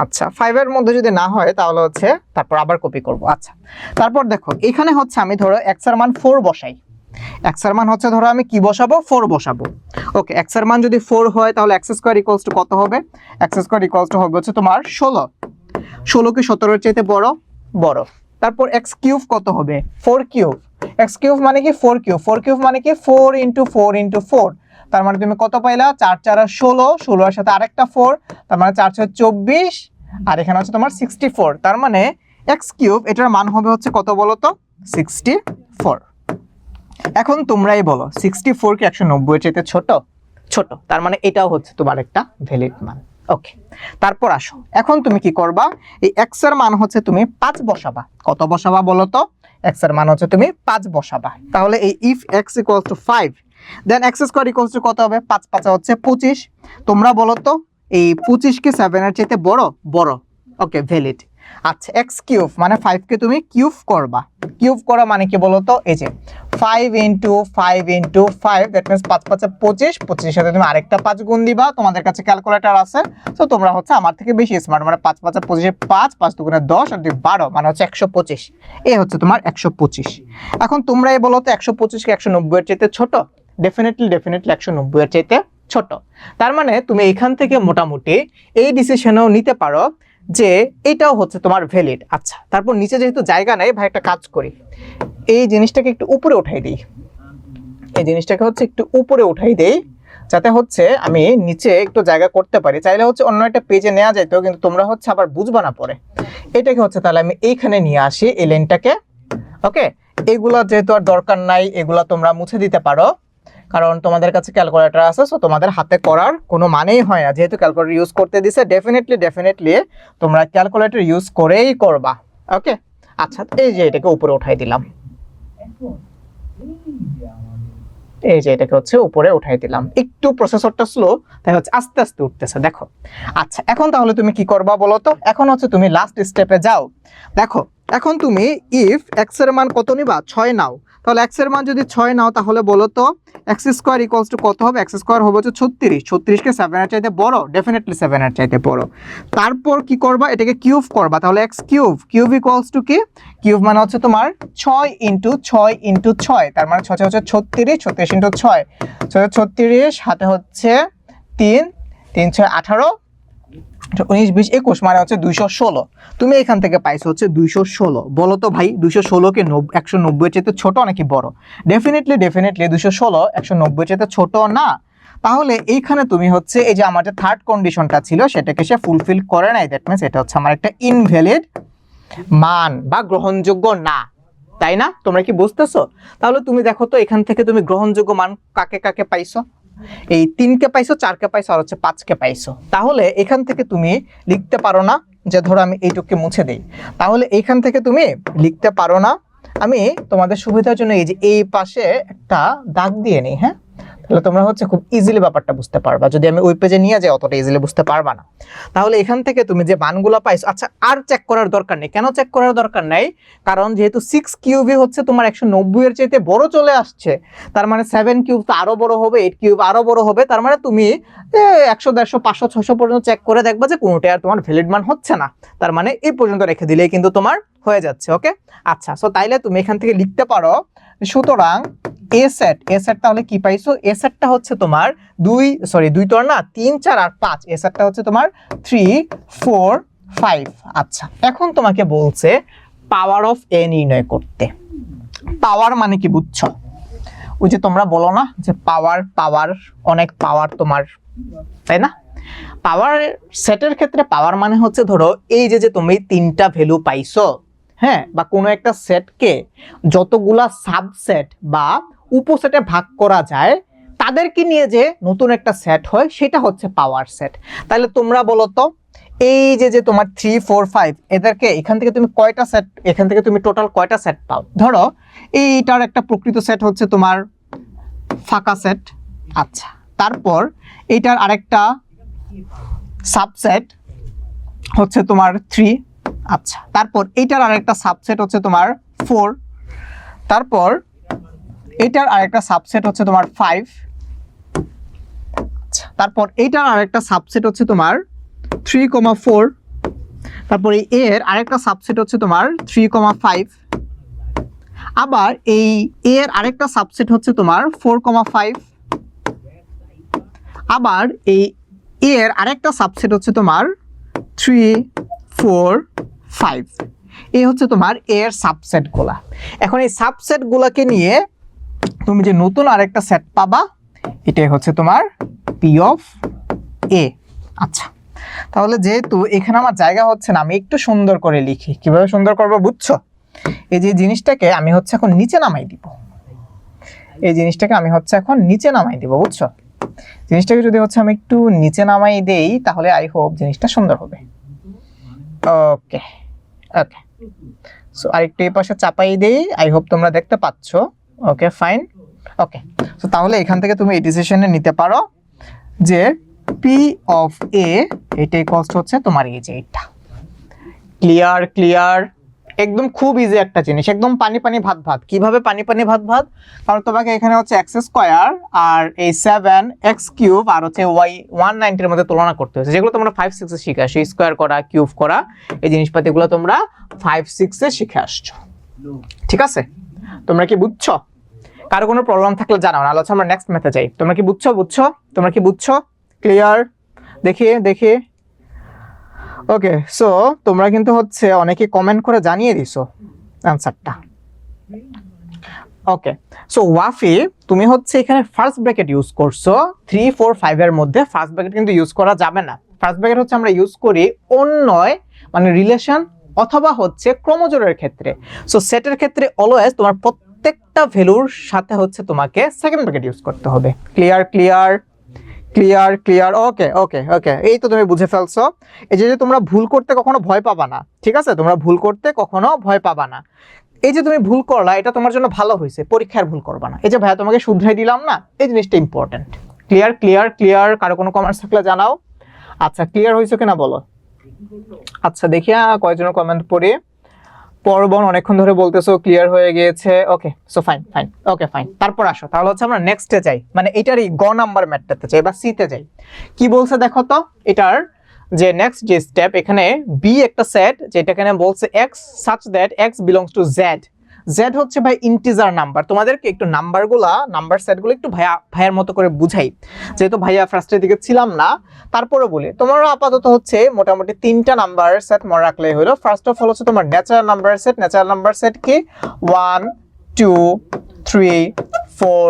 আচ্ছা, 5 এর মধ্যে যদি না হয় তাহলে হচ্ছে তারপর আবার কপি করব। আচ্ছা, তারপর দেখো এখানে হচ্ছে আমি ধরো x এর মান 4 বসাই, x এর মান হচ্ছে ধরো আমি কি বসাবো, 4 বসাবো। ওকে, x এর মান যদি 4 হয় তাহলে x স্কয়ার ইকুয়ালস টু কত হবে, x স্কয়ার ইকুয়ালস টু হবে হচ্ছে তোমার 16। 16 কি 17 এর চাইতে বড়। তারপর x কিউব কত হবে, 4 কিউব। x কিউব মানে কি 4 কিউব, 4 কিউব মানে কি 4 ইনটু 4 ইনটু 4, তার মানে তুমি কত পাইলা, 4 4 আর 16, 16 এর সাথে আরেকটা 4, তার মানে 4 6 24, আর এখানে হচ্ছে তোমার 64, তার মানে x কিউব এটার মান হবে হচ্ছে কত বলো তো, 64। এখন তোমরাই বলো 64 কি 190 এর চাইতে ছোট, তার মানে এটাও হচ্ছে তোমার একটা ভ্যালিড মান। ওকে, তারপর আসো, এখন তুমি কি করবা, এই x এর মান হচ্ছে তুমি 5 বসাবা। কত বসাবা বলো তো, x এর মান হচ্ছে তুমি 5 বসাবা। তাহলে এই if x equals to 5 then x square equals to কত হবে, 5 5 হচ্ছে 25। তোমরা বলো তো এই 25 কি 7 এর চাইতে বড়? ওকে, ভ্যালিড। আচ্ছা এক্স কিউব মানে 5কে তুমি কিউব করবা, কিউব করা মানে কি বলতো, এই যে 5 ইন্টু 5 ইন্টু 5, দ্যাট মিনস 5 5 25, 25 এর সাথে তুমি আরেকটা 5 গুণ দিবা, তোমাদের কাছে ক্যালকুলেটর আছে, তো তোমরা হচ্ছে আমার থেকে বেশি স্মার্ট, মানে 5 5 25 5, 5 দুগুণে 10 আর 2 12, মানে হচ্ছে 125, এই হচ্ছে তোমার 125। এখন তোমরা এই বলো তো 125 কি 190 এর চাইতে ছোট? ডেফিনেটলি 190 এর চাইতে ছোট। তার মানে তুমি এখান থেকে মোটামুটি এই ডিসিশনও নিতে পারো যে এটাও হচ্ছে তোমার ভ্যালিড। আচ্ছা তারপর নিচে যেহেতু জায়গা নাই, ভাই একটা কাজ করি, এই জিনিসটাকে একটু উপরে উঠাই দিই, এই জিনিসটাকে হচ্ছে একটু উপরে উঠাই দেই, যাতে হচ্ছে আমি নিচে একটু জায়গা করতে পারি। চাইলে হচ্ছে অন্য একটা পেজে নেওয়া যাইতো, কিন্তু তোমরা হচ্ছে আবার বুঝবা না পরে। এটাকে হচ্ছে তাহলে আমি এইখানে নিয়ে আসি এই লাইনটাকে। ওকে, এগুলা যেহেতু আর দরকার নাই, এগুলা তোমরা মুছে দিতে পারো, কারণ তোমাদের কাছে ক্যালকুলেটর আছে, সো তোমাদের হাতে করার কোনো মানেই হয় না। যেহেতু ক্যালকুলেটর ইউজ করতে দিছে, ডেফিনেটলি তোমরা ক্যালকুলেটর ইউজ করেই করবা। ওকে, আচ্ছা এই যে এটাকে উপরে উঠাই দিলাম, এই যে এটাকে হচ্ছে উপরে উঠাই দিলাম। একটু প্রসেসরটা স্লো, তাই হচ্ছে আস্তে আস্তে উঠতেছে, দেখো। আচ্ছা এখন তাহলে তুমি কি করবা বলো তো? এখন হচ্ছে তুমি লাস্ট স্টেপে যাও। দেখো এখন তুমি ইফ এক্স এর মান কত নিবা? 6 নাও। তাহলে এক্স এর মান যদি 6 নাও, তাহলে বলো তো এক্স স্কোয়ার ইকুয়ালস টু কত হবে? এক্স স্কোয়ার হবে হচ্ছে 36, 36কে 7 এর চাইতে বড়, ডেফিনেটলি 7 এর চাইতে বড়। তারপর কি করবা? এটাকে কিউব করবা, তাহলে x cube, cube equals to কি? কিউব মানে হচ্ছে তোমার 6 ইন্টু 6 ইন্টু 6, তার মানে 6 হচ্ছে 36, 36 ইন্টু 6, 36, হাতে হচ্ছে 3, 3 6 18, 19 20 21, মানে হচ্ছে 216। তুমি এখান থেকে পাইছো হচ্ছে 216। বলো তো ভাই 216 কে 190 এর চাইতে ছোট নাকি বড়? ডেফিনেটলি 216 190 এর চাইতে ছোট না। তাহলে এইখানে তুমি হচ্ছে এই যে আমার যে থার্ড কন্ডিশনটা ছিল সেটাকে সে ফুলফিল করে নাই, দ্যাট মিন্স এটা হচ্ছে আমার একটা ইনভ্যালিড মান বা গ্রহণযোগ্য না, তাই না? তোমরা কি বুঝতেছো? তাহলে তুমি দেখো তো এখান থেকে তুমি গ্রহণযোগ্য মান কাকে কাকে পাইছো? এই 3কে পাইছো, 4কে পাইছো, আর হচ্ছে 5কে পাইছো। তাহলে এখান থেকে তুমি লিখতে পারো না যে, ধরো আমি এইটুকু মুছে দেই, তাহলে এখান থেকে তুমি লিখতে পারো না। আমি তোমাদের সুবিধার জন্য এই যে এই পাশে একটা দাগ দিয়ে নিই, হ্যাঁ, তাহলে তোমরা হচ্ছে খুব ইজিলি ব্যাপারটা বুঝতে পারবা। যদি আমি ওই পেজে নিয়ে যাই অতটা ইজিলি বুঝতে পারবা না। তাহলে এখান থেকে তুমি যে মানগুলো পাইছো, আচ্ছা আর চেক করার দরকার নেই। কেন চেক করার দরকার নাই? কারণ যেহেতু 6 কিউবই হচ্ছে তোমার 190 এর চাইতে বড় চলে আসছে, তার মানে 7 কিউব তো আরো বড় হবে, 8 কিউব আরো বড় হবে। তার মানে তুমি 100 150 500 600 পর্যন্ত চেক করে দেখবা যে কোনোটাই আর তোমার ভ্যালিড মান হচ্ছে না। তার মানে এই পর্যন্ত রেখে দিলেই কিন্তু তোমার হয়ে যাচ্ছে। ওকে, আচ্ছা সো তাইলে তুমি এখান থেকে লিখতে পারো, সুতরাং এ সেট, এ সেট তাহলে কি পাইছো? এ সেটটা হচ্ছে তোমার 2 তো না, 3 4 আর 5, এ সেটটা হচ্ছে তোমার 3 4 5। আচ্ছা এখন তোমাকে বলছে পাওয়ার অফ এ নির্ণয় করতে। পাওয়ার মানে কি বুঝছো? ওই যে তোমরা বলো না যে পাওয়ার, পাওয়ার অনেক পাওয়ার তোমার, তাই না? পাওয়ার সেটের ক্ষেত্রে পাওয়ার মানে হচ্ছে ধরো এই যে তুমি 3টা ভ্যালু পাইছো, হ্যাঁ, বা কোনো একটা সেটকে যতগুলা সাবসেট বা উপসেটে ভাগ করা যায় তাদেরকে নিয়ে যে নতুন একটা সেট হয় সেটা হচ্ছে পাওয়ার সেট। তাহলে তোমরা বলো তো এই যে তোমার 3 4 5 এদেরকে এখান থেকে তুমি কয়টা সেট, এখান থেকে তুমি টোটাল কয়টা সেট পাও? ধরো এইটার একটা প্রকৃত সেট হচ্ছে তোমার ফাঁকা সেট। আচ্ছা তারপর এইটার আরেকটা সাবসেট হচ্ছে তোমার 3। আচ্ছা তারপর এইটার আরেকটা সাবসেট হচ্ছে তোমার 4। তারপর এইটার আরেকটা সাবসেট হচ্ছে তোমার 5। আচ্ছা তারপর এইটার আরেকটা সাবসেট হচ্ছে তোমার 3,4। তারপর এই এর আরেকটা সাবসেট হচ্ছে তোমার 3,5। আবার এই এর আরেকটা সাবসেট হচ্ছে তোমার 4,5। আবার এই এর আরেকটা সাবসেট হচ্ছে তোমার 3 4 5। এই হচ্ছে তোমার এর সাবসেটগুলা। এখন এই সাবসেটগুলোকে নিয়ে তুমি যে নতুন আরেকটা সেট পাবা, এটাই হচ্ছে তোমার পি অফ এ। আচ্ছা তাহলে যেহেতু এখানে আমার জায়গা হচ্ছে না, আমি একটু সুন্দর করে লিখি। কিভাবে সুন্দর করবো বুঝছো? এই যে জিনিসটাকে আমি হচ্ছে এখন নিচে নামাই দিব, এই জিনিসটাকে আমি হচ্ছে এখন নিচে নামাই দিব, বুঝছো? জিনিসটাকে যদি হচ্ছে আমি একটু নিচে নামাই দেই তাহলে আই হোপ জিনিসটা সুন্দর হবে। ওকে ওকে, সো আরেকটু এই পাশে চাপাই দেই, আই হোপ তোমরা দেখতে পাচ্ছ। Okay fine. ওকে সো তাহলে এখান থেকে তুমি এই ডিসিশনে নিতে পারো যে পি অফ এ এটা ইকুয়ালস হচ্ছে তোমার এই যে এটা ক্লিয়ার ক্লিয়ার, একদম খুব ইজি একটা জিনিস, একদম পানি পানি ভাত ভাত। কিভাবে পানি পানি ভাত ভাত? কারণ তোমাকে এখানে হচ্ছে এক্স স্কোয়ার আর এই 7x³ আর হচ্ছে ওয়াই 190 এর মধ্যে তুলনা করতে হচ্ছে, যেগুলো তোমরা 5-6 এ শিখে আসছো। স্কোয়ার করা, কিউব করা, এই জিনিসপাতিগুলো তোমরা 5-6 এ শিখে আসছো। ঠিক আছে, তোমরা কি বুঝছো? কারো কোনো প্রবলেম থাকলে জানাও, নাহলে হচ্ছে আমরা নেক্সট ম্যাথে যাই। তোমরা কি বুঝছো? তোমরা কি বুঝছো? ক্লিয়ার? দেখি। ওকে, সো তোমরা কিন্তু হচ্ছে অনেকে কমেন্ট করে জানিয়ে দিছো অ্যানসারটা। ওকে, সো ওয়াফি তুমি হচ্ছে এখানে ফার্স্ট ব্র্যাকেট ইউজ করছো 3, 4, 5 এর মধ্যে। ফার্স্ট ব্র্যাকেট কিন্তু ইউজ করা যাবে না। ফার্স্ট ব্র্যাকেট হচ্ছে আমরা ইউজ করি অন্যয়, মানে রিলেশন অথবা হচ্ছে ক্রোমোজোমের ক্ষেত্রে। সো সেটের ক্ষেত্রে অলওয়েজ তোমার প্রত্যেকটা ভ্যালুর সাথে হচ্ছে তোমাকে সেকেন্ড ব্র্যাকেট ইউজ করতে হবে। ক্লিয়ার। ওকে, এই তো তুমি বুঝে ফেলছো। এই যে তোমরা ভুল করতে কখনো ভয় পাবা না, ঠিক আছে? তোমরা ভুল করতে কখনো ভয় পাবা না। এই যে তুমি ভুল করলা, এটা তোমার জন্য ভালো হয়েছে, পরীক্ষার ভুল করবা না। এই যে ভাইয়া তোমাকে শুধরাই দিলাম না, এই জিনিসটা ইম্পর্টেন্ট। ক্লিয়ার। কারো কোনো কমেন্টস থাকলে জানাও। আচ্ছা, ক্লিয়ার হয়েছে কিনা বলো। আচ্ছা, দেখি কয়েকজনের কমেন্ট পড়ি। পরবন অনেকক্ষণ ধরে বলতেছো ক্লিয়ার হয়ে গিয়েছে। ওকে, সো ফাইন। ওকে, ফাইন। তারপর আসো, তাহলে হচ্ছে আমরা নেক্সটে যাই, মানে এটারই গ নাম্বার ম্যাথটাতে যাই বা সিতে যাই। কি বলছে দেখো তো, এটার যে নেক্সট যে স্টেপ, এখানে বি একটা সেট, যেটা এখানে বলছে X such that x belongs to Z. Z হচ্ছে ভাই ইন্টিজার নাম্বার। তোমাদেরকে একটু নাম্বার সেটগুলো একটু ভাইয়ার মতো করে বুঝাই, যেহেতু ভাইয়া ফার্স্টের দিকে ছিলাম না। তারপরে বলি, তোমরা আপাতত হচ্ছে মোটামুটি 3টা নাম্বার সেট মনে রাখলেই হলো। ফার্স্ট অফ অল হচ্ছে তোমার ন্যাচারাল নাম্বার সেট কি 1, 2, 3, 4,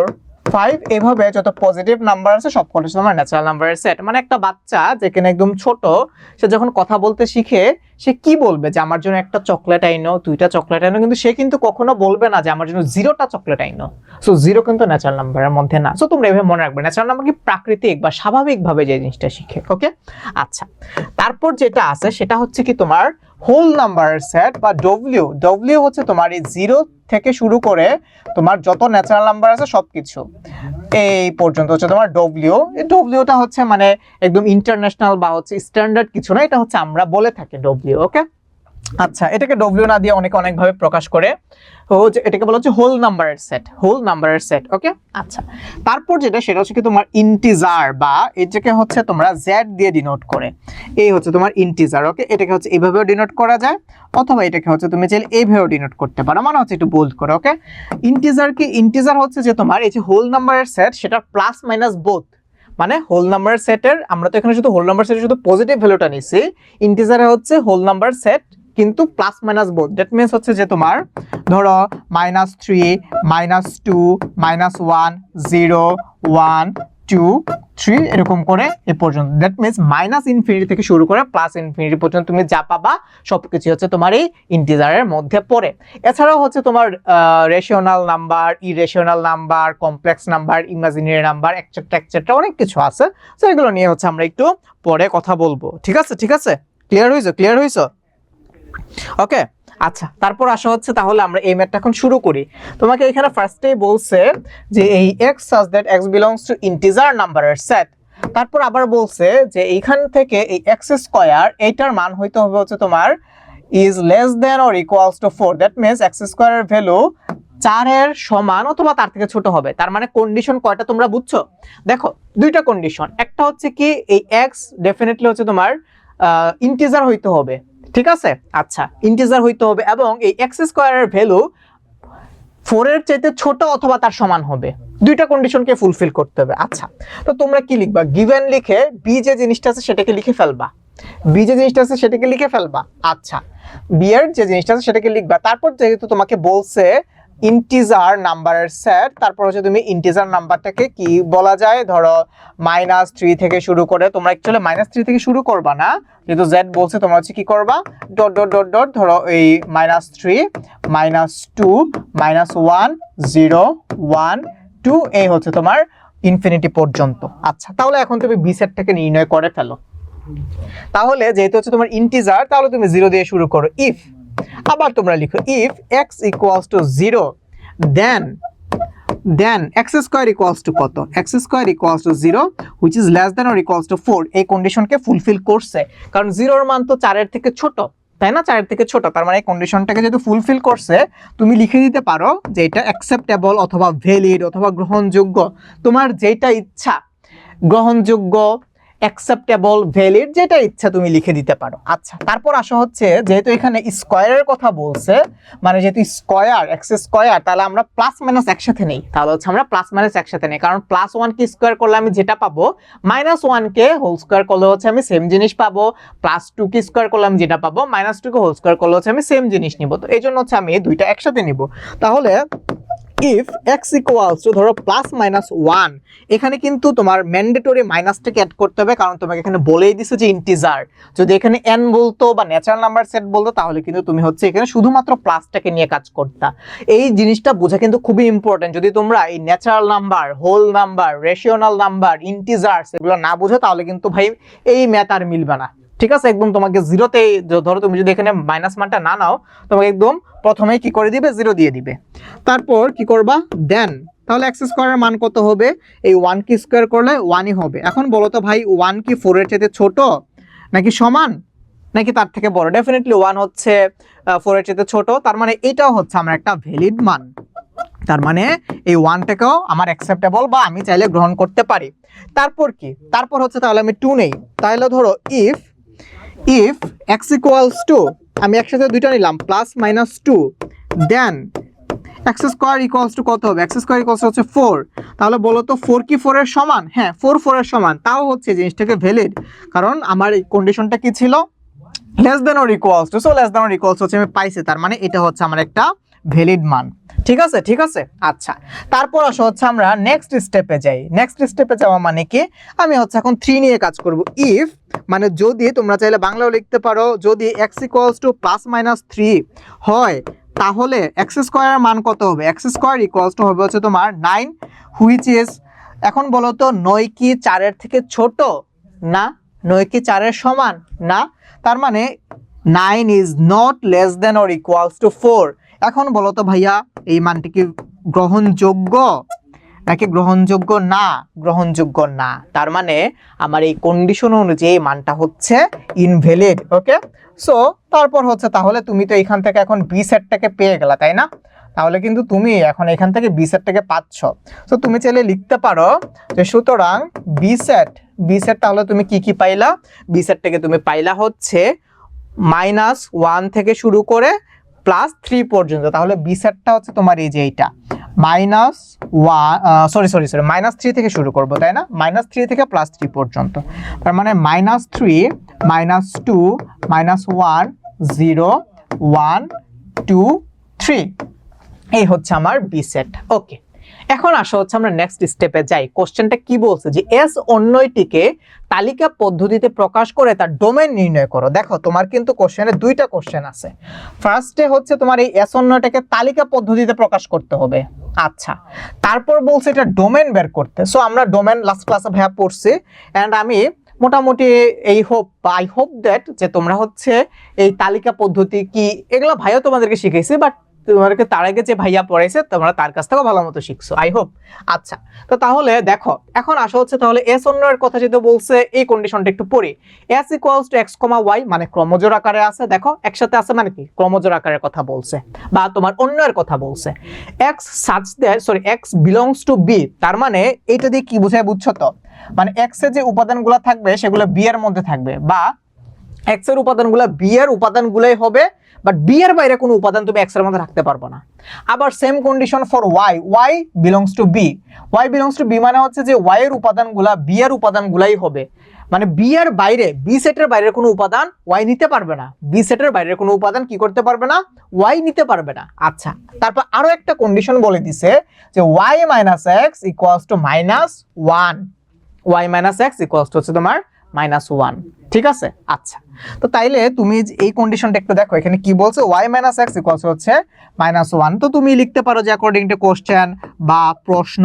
5, এভাবে যত পজিটিভ নাম্বার আছে সব কটা হচ্ছে তোমার ন্যাচারাল নাম্বারের সেট। মানে একটা বাচ্চা যেখানে একদম ছোট, সে যখন কথা বলতে শিখে, সে কি বলবে যে আমার জন্য একটা চকলেট আইনো, 2টা চকলেট আইনো, কিন্তু সে কিন্তু কখনো বলবে না যে আমার জন্য 0টা চকলেট আইনো। সো 0 কিন্তু ন্যাচারাল নাম্বারের মধ্যে না। সো তোমরা এভাবে মনে রাখবে, ন্যাচারাল নাম্বার কি প্রাকৃতিক বা স্বাভাবিকভাবে যে জিনিসটা শিখে। ওকে, আচ্ছা। তারপর যেটা আছে সেটা হচ্ছে কি তোমার হোল নাম্বারের সেট বা ডব্লিউ হচ্ছে তোমার এই 0 থেকে শুরু করে তোমার যত ন্যাচারাল নাম্বার আছে সবকিছু এই পর্যন্ত হচ্ছে তোমার ডব্লিউ। এই ডব্লিউটা হচ্ছে মানে একদম ইন্টারন্যাশনাল বা হচ্ছে স্ট্যান্ডার্ড কিছু না, এটা হচ্ছে আমরা বলে থাকি ডব্লিউ। ওকে, আচ্ছা, এটাকে ডব্লিউ না দিয়ে অনেকে অনেকভাবে প্রকাশ করে, এটাকে বলা হচ্ছে হোল নাম্বারের সেট। ওকে, আচ্ছা। তারপর যেটা সেটা হচ্ছে কি তোমার ইন্টিজার, বা এটাকে হচ্ছে তোমরা জেড দিয়ে ডিনোট করে, এই হচ্ছে তোমার ইন্টিজার। ওকে, এটাকে হচ্ছে এইভাবেও ডিনোট করা যায়, অথবা এটাকে হচ্ছে তুমি চাইলে এইভাবেও ডিনোট করতে পারো, মানে হচ্ছে একটু বোল্ড করে। ওকে, ইন্টিজার হচ্ছে যে তোমার এই যে হোল নাম্বারের সেট, সেটা প্লাস মাইনাস বোথ। মানে হোল নাম্বার সেটের, আমরা তো এখানে শুধু হোল নাম্বার সেটের শুধু পজিটিভ ভ্যালুটা নিছি, ইন্টিজারে হচ্ছে হোল নাম্বার সেট কিন্তু plus minus both. That means হচ্ছে যে তোমার ধরো -3, -2, -1, 0, 1, 2, 3 এরকম করে এ পর্যন্ত। দ্যাট মিনস -ইনফিনিটি থেকে শুরু করে +ইনফিনিটি পর্যন্ত তুমি যা পাবা সবকিছু হচ্ছে তোমার এই ইন্টিজারের মধ্যে পড়ে। এছাড়াও হচ্ছে তোমার rational number, irrational number, complex number, imaginary number, etcetera অনেক কিছু আছে। তো এগুলো নিয়ে হচ্ছে আমরা একটু পরে কথা বলবো। ঠিক আছে, ক্লিয়ার হয়েছে? ওকে, আচ্ছা। তারপর আসা হচ্ছে তাহলে আমরা এই ম্যাথটা এখন শুরু করি। তোমাকে এখানে ফার্স্টেই বলছে যে এই x such that x belongs to integer নাম্বারের সেট। তারপর আবার বলছে যে এইখান থেকে এই x স্কয়ার, এইটার মান হইতে হবে হচ্ছে তোমার is less than or equals to 4। That means x স্কয়ারের ভ্যালু 4 এর সমান অথবা তার থেকে ছোট হবে। তার মানে কন্ডিশন কয়টা তোমরা বুঝছো? দেখো, দুইটা কন্ডিশন। একটা হচ্ছে কি এই x ডেফিনেটলি হচ্ছে তোমার ইন্টিজার হইতে হবে, ঠিক আছে? আচ্ছা, ইন্টিজার হইতে হবে এবং এই x স্কয়ারের ভ্যালু 4 এর চাইতে ছোট অথবা তার সমান হবে। দুইটা কন্ডিশনকে ফুলফিল করতে হবে। আচ্ছা, তো তোমরা কি লিখবা? গিভেন লিখে বি যে জিনিসটা আছে সেটাকে লিখে ফেলবা। আচ্ছা, বি এর যে জিনিসটা আছে সেটাকে লিখবা। তারপর যেহেতু তোমাকে বলছে ইন্টিজার নাম্বারের সেট, তারপর হচ্ছে তুমি ইন্টিজার নাম্বারটাকে কি বলা যায়, ধরো -3 থেকে শুরু করে, তোমরা অ্যাকচুয়ালি -3 থেকে শুরু করবা না, যেহেতু জেড বলছে, তোমরা হচ্ছে কি করবা ডট ধরো এই -3, -2, -1, 0, 1, 2 এই হচ্ছে তোমার ইনফিনিটি পর্যন্ত। আচ্ছা, তাহলে এখন তুমি বি সেটটাকে নির্ণয় করে ফেলো। তাহলে যেহেতু হচ্ছে তোমার ইন্টিজার, তাহলে তুমি 0 দিয়ে শুরু করো। ইফ, আবার তোমরা লিখো if x equals to 0 then x square equals to কত? x square equals to 0 which is less than or equals to 4। এই কন্ডিশনকে ফুলফিল করছে, কারণ 0 এর মান তো 4 এর থেকে ছোট। তাই না, 4 এর থেকে ছোট। তার মানে এই কন্ডিশনটাকে যেহেতু ফুলফিল করছে, তুমি লিখে দিতে পারো যে এটা অ্যাকসেপ্টেবল অথবা ভ্যালিড অথবা গ্রহণযোগ্য, তোমার যেটা ইচ্ছা, গ্রহণযোগ্য, অ্যাকসেপ্টেবল, ভ্যালিড, যেটা ইচ্ছা তুমি লিখে দিতে পারো। আচ্ছা, তারপর আসা হচ্ছে যেহেতু এখানে স্কয়ারের কথা বলছে, মানে যেহেতু স্কয়ার, এক্স স্কয়ার, তাহলে আমরা প্লাস মাইনাস একসাথে নেই। তাহলে হচ্ছে আমরা প্লাস মাইনাস একসাথে নেই, কারণ প্লাস 1 কে স্কয়ার করলে আমি যেটা পাবো, মাইনাস 1 কে হোল স্কয়ার করলে হচ্ছে আমি সেম জিনিস পাবো, প্লাস 2 কে স্কয়ার করলে আমি যেটা পাবো, মাইনাস 2 কে হোল স্কয়ার করলে হচ্ছে আমি সেম জিনিস নিব। তো এই জন্য হচ্ছে আমি দুইটা একসাথে নিব। তাহলে ইফ এক্স ইকুয়ালস টু ধরো প্লাস মাইনাস 1, এখানে কিন্তু তোমার ম্যান্ডেটরি মাইনাসটাকে অ্যাড করতে হবে, কারণ তোমাকে এখানে বলেই দিছে যে ইন্টিজার। যদি এখানে n বলতো বা ন্যাচারাল নাম্বার সেট বলতো, তাহলে কিন্তু তুমি হচ্ছে এখানে শুধুমাত্র প্লাসটাকে নিয়ে কাজ করতা। এই জিনিসটা বোঝা কিন্তু খুবই ইম্পর্টেন্ট। যদি তোমরা এই natural number, whole number, rational number, integers এগুলো না বুঝো, তাহলে কিন্তু ভাই এই ম্যাথ আর মিলবে না। ঠিক আছে, একদম তোমাকে জিরোতে, ধরো তুমি যদি এখানে মাইনাস মানটা না নাও, তোমাকে একদম প্রথমেই কি করে দিবে, 0 দিয়ে দিবে। তারপর কি করবা, দেন তাহলে এক্স স্কয়ারের মান কত হবে, এই 1 কি স্কয়ার করলে 1ই হবে। এখন বলো তো ভাই 1 কি 4 এর চাইতে ছোট নাকি সমান নাকি তার থেকে বড়? ডেফিনেটলি 1 হচ্ছে 4 এর চাইতে ছোট, তার মানে এটাও হচ্ছে আমার একটা ভ্যালিড মান। তার মানে এই 1টাকেও আমার অ্যাকসেপ্টেবল বা আমি চাইলে গ্রহণ করতে পারি। তারপর কি, তারপর হচ্ছে তাহলে আমি 2 নেই। তাহলে ধরো ইফ x ইকুয়ালস টু, আমি একসাথে দুইটা নিলাম, plus minus 2, then X square equals to কত হবে, এক্স স্কয়ার ইকুয়ালস হচ্ছে 4। তাহলে বলো তো 4 কি 4 এর সমান? হ্যাঁ, 4 এর সমান। তাও হচ্ছে জিনিসটাকে ভ্যালিড, কারণ আমার এই কন্ডিশনটা কি ছিল, less than or equals to. So less than or equals হচ্ছে আমি পাইছি, তার মানে এটা হচ্ছে আমার একটা ভ্যালিড মান। ঠিক আছে, ঠিক আছে। আচ্ছা, তারপর আসো হচ্ছে আমরা নেক্সট স্টেপে যাই। নেক্সট স্টেপে যাওয়া মানে কি, আমি হচ্ছে এখন 3 নিয়ে কাজ করব। ইফ মানে যদি, তোমরা চাইলে বাংলাও লিখতে পারো, যদি x equals two plus minus 3 হয়, তাহলে এক্স স্কয়ারের মান কত হবে, এক্স স্কয়ার ইকুয়ালস টু হবে হচ্ছে তোমার 9, হুইচ ইজ, এখন বলো তো 9 কি 4 এর থেকে ছোট না, 9 কি 4 এর সমান না, তার মানে 9 is not less than or equals to 4। এখন বলো তো ভাইয়া এই মানটি কি গ্রহণযোগ্য নাকি গ্রহণযোগ্য না? গ্রহণযোগ্য না, তার মানে আমার এই কন্ডিশন অনুযায়ী মানটা হচ্ছে ইনভ্যালিড। ওকে, সো তারপর হচ্ছে তাহলে তুমি তো এখান থেকে এখন বি সেটটাকে পেয়ে গেলা, তাই না? তাহলে কিন্তু তুমি এখন এখান থেকে বি সেটটাকে পাচ্ছ। সো তুমি চাইলে লিখতে পারো যে সুতরাং বি সেট তাহলে তুমি কি কি পাইলা, বি সেটটাকে তুমি পাইলা হচ্ছে -1 থেকে শুরু করে +3 পর্যন্ত। তাহলে বি সেটটা হচ্ছে তোমার এই যে এইটা -3 থেকে শুরু করব, তাই না? -3 থেকে +3 পর্যন্ত, তার মানে -3, -2, -1, 0, 1, 2, 3, এই হচ্ছে আমার বি সেট। ওকে, এখন আসা হচ্ছে আমরা নেক্সট স্টেপে যাই। কোশ্চেনটা কি বলছে যে এস অন্যটিকে তালিকা পদ্ধতিতে প্রকাশ করে তার ডোমেন নির্ণয় করো। দেখো তোমার কিন্তু কোশ্চেনে দুইটা কোশ্চেন আছে। ফার্স্টে হচ্ছে তোমার এই এস অন্যটাকে তালিকা পদ্ধতিতে প্রকাশ করতে হবে। আচ্ছা, তারপর বলছে এটা ডোমেন বের করতে। সো আমরা ডোমেন লাস্ট ক্লাসে ভাইয়া পড়ছি, এন্ড আমি মোটামুটি আই হোপ দ্যাট যে তোমরা হচ্ছে এই তালিকা পদ্ধতি কি এগুলো ভাইয়া তোমাদেরকে শিখাইছে, বাট তোমাদেরকে তার আগে যে ভাইয়া পড়াইছে তোমরা তার কাছ থেকে ভালো মতো শিখছো, আই হোপ। আচ্ছা, তো তাহলে দেখো এখন আসা হচ্ছে তাহলে এস অন্যের কথা যেটা বলছে, এই কন্ডিশনটা একটু পড়ি। S equals to X comma Y, মানে ক্রমজোড় আকারে আছে। দেখো একসাথে আছে মানে কি, ক্রমজোড় আকারের কথা বলছে বা তোমার অন্যের কথা বলছে। X such that, sorry, X belongs to B, তার মানে এইটা দিয়ে কি বোঝায় বুঝছো তো, মানে এক্স এর যে উপাদানগুলো থাকবে সেগুলো বি এর মধ্যে থাকবে, বা এক্স এর উপাদানগুলো বি এর উপাদানগুলোই হবে, বাট বি এর বাইরে কোনো উপাদান তুমি এক্স এর মধ্যে রাখতে পারবে না। আবার same condition for Y belongs to B, Y belongs to B মানে হচ্ছে যে ওয়াই এর উপাদানগুলা বি এর উপাদানগুলাই হবে, মানে বি এর বাইরে, বি সেটের বাইরে কোনো উপাদান ওয়াই নিতে পারবে না, বি সেটের বাইরে কোনো উপাদান কি করতে পারবে না, ওয়াই নিতে পারবে না। আচ্ছা, তারপর আরো একটা কন্ডিশন বলে দিছে যে Y minus X equals to -1, Y minus X equals to হচ্ছে তোমার -1, ঠিক আছে? আচ্ছা, তো তাইলে তুমি এই কন্ডিশনটা একটু দেখো, এখানে কি বলছে, y মাইনাস এক্স ইকুয়ালস হচ্ছে -1। তো তুমি লিখতে পারো যে অ্যাকর্ডিং টু কোশ্চেন বা প্রশ্ন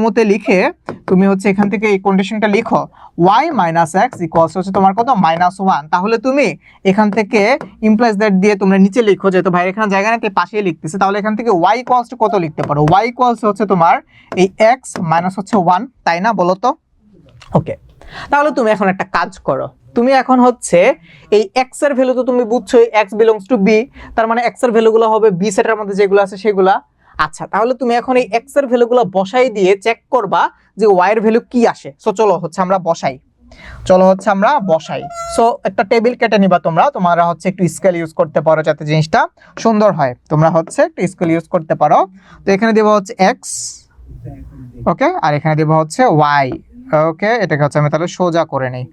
মতে লিখে তুমি হচ্ছে এখান থেকে এই কন্ডিশনটা লিখো, y মাইনাস এক্স ইকুয়ালস হচ্ছে তোমার কত, -1। তাহলে তুমি এখান থেকে ইমপ্লাইজ দ্যাট দিয়ে তোমরা নিচে লিখো, যেহেতু ভাই এখানে জায়গা নেই পাশেই লিখতেছে, তাহলে এখান থেকে y ইকুয়ালস টু কত লিখতে পারো, y ইকুয়ালস হচ্ছে তোমার এই x মাইনাস হচ্ছে 1, তাই না? বলো তো। ওকে, তাহলে তুমি এখন একটা কাজ করো, তুমি এখন হচ্ছে এই x এর ভ্যালু তো তুমি বুঝছো x বিলংস টু b, তার মানে x এর ভ্যালুগুলো হবে b সেটের মধ্যে যেগুলো আছে সেগুলা। আচ্ছা, তাহলে তুমি এখন এই x এর ভ্যালুগুলো বসাই দিয়ে চেক করবা যে y এর ভ্যালু কি আসে। সো চলো হচ্ছে আমরা বসাই, সো একটা টেবিল কেটে নিবা তোমরা হচ্ছে একটু স্কেল ইউজ করতে পারো যাতে জিনিসটা সুন্দর হয়, তোমরা হচ্ছে একটু স্কেল ইউজ করতে পারো। তো এখানে দেবো হচ্ছে x, ওকে, আর এখানে দেবো হচ্ছে y, ওকে। এটাকে হচ্ছে আমি তাহলে সোজা করে নেই,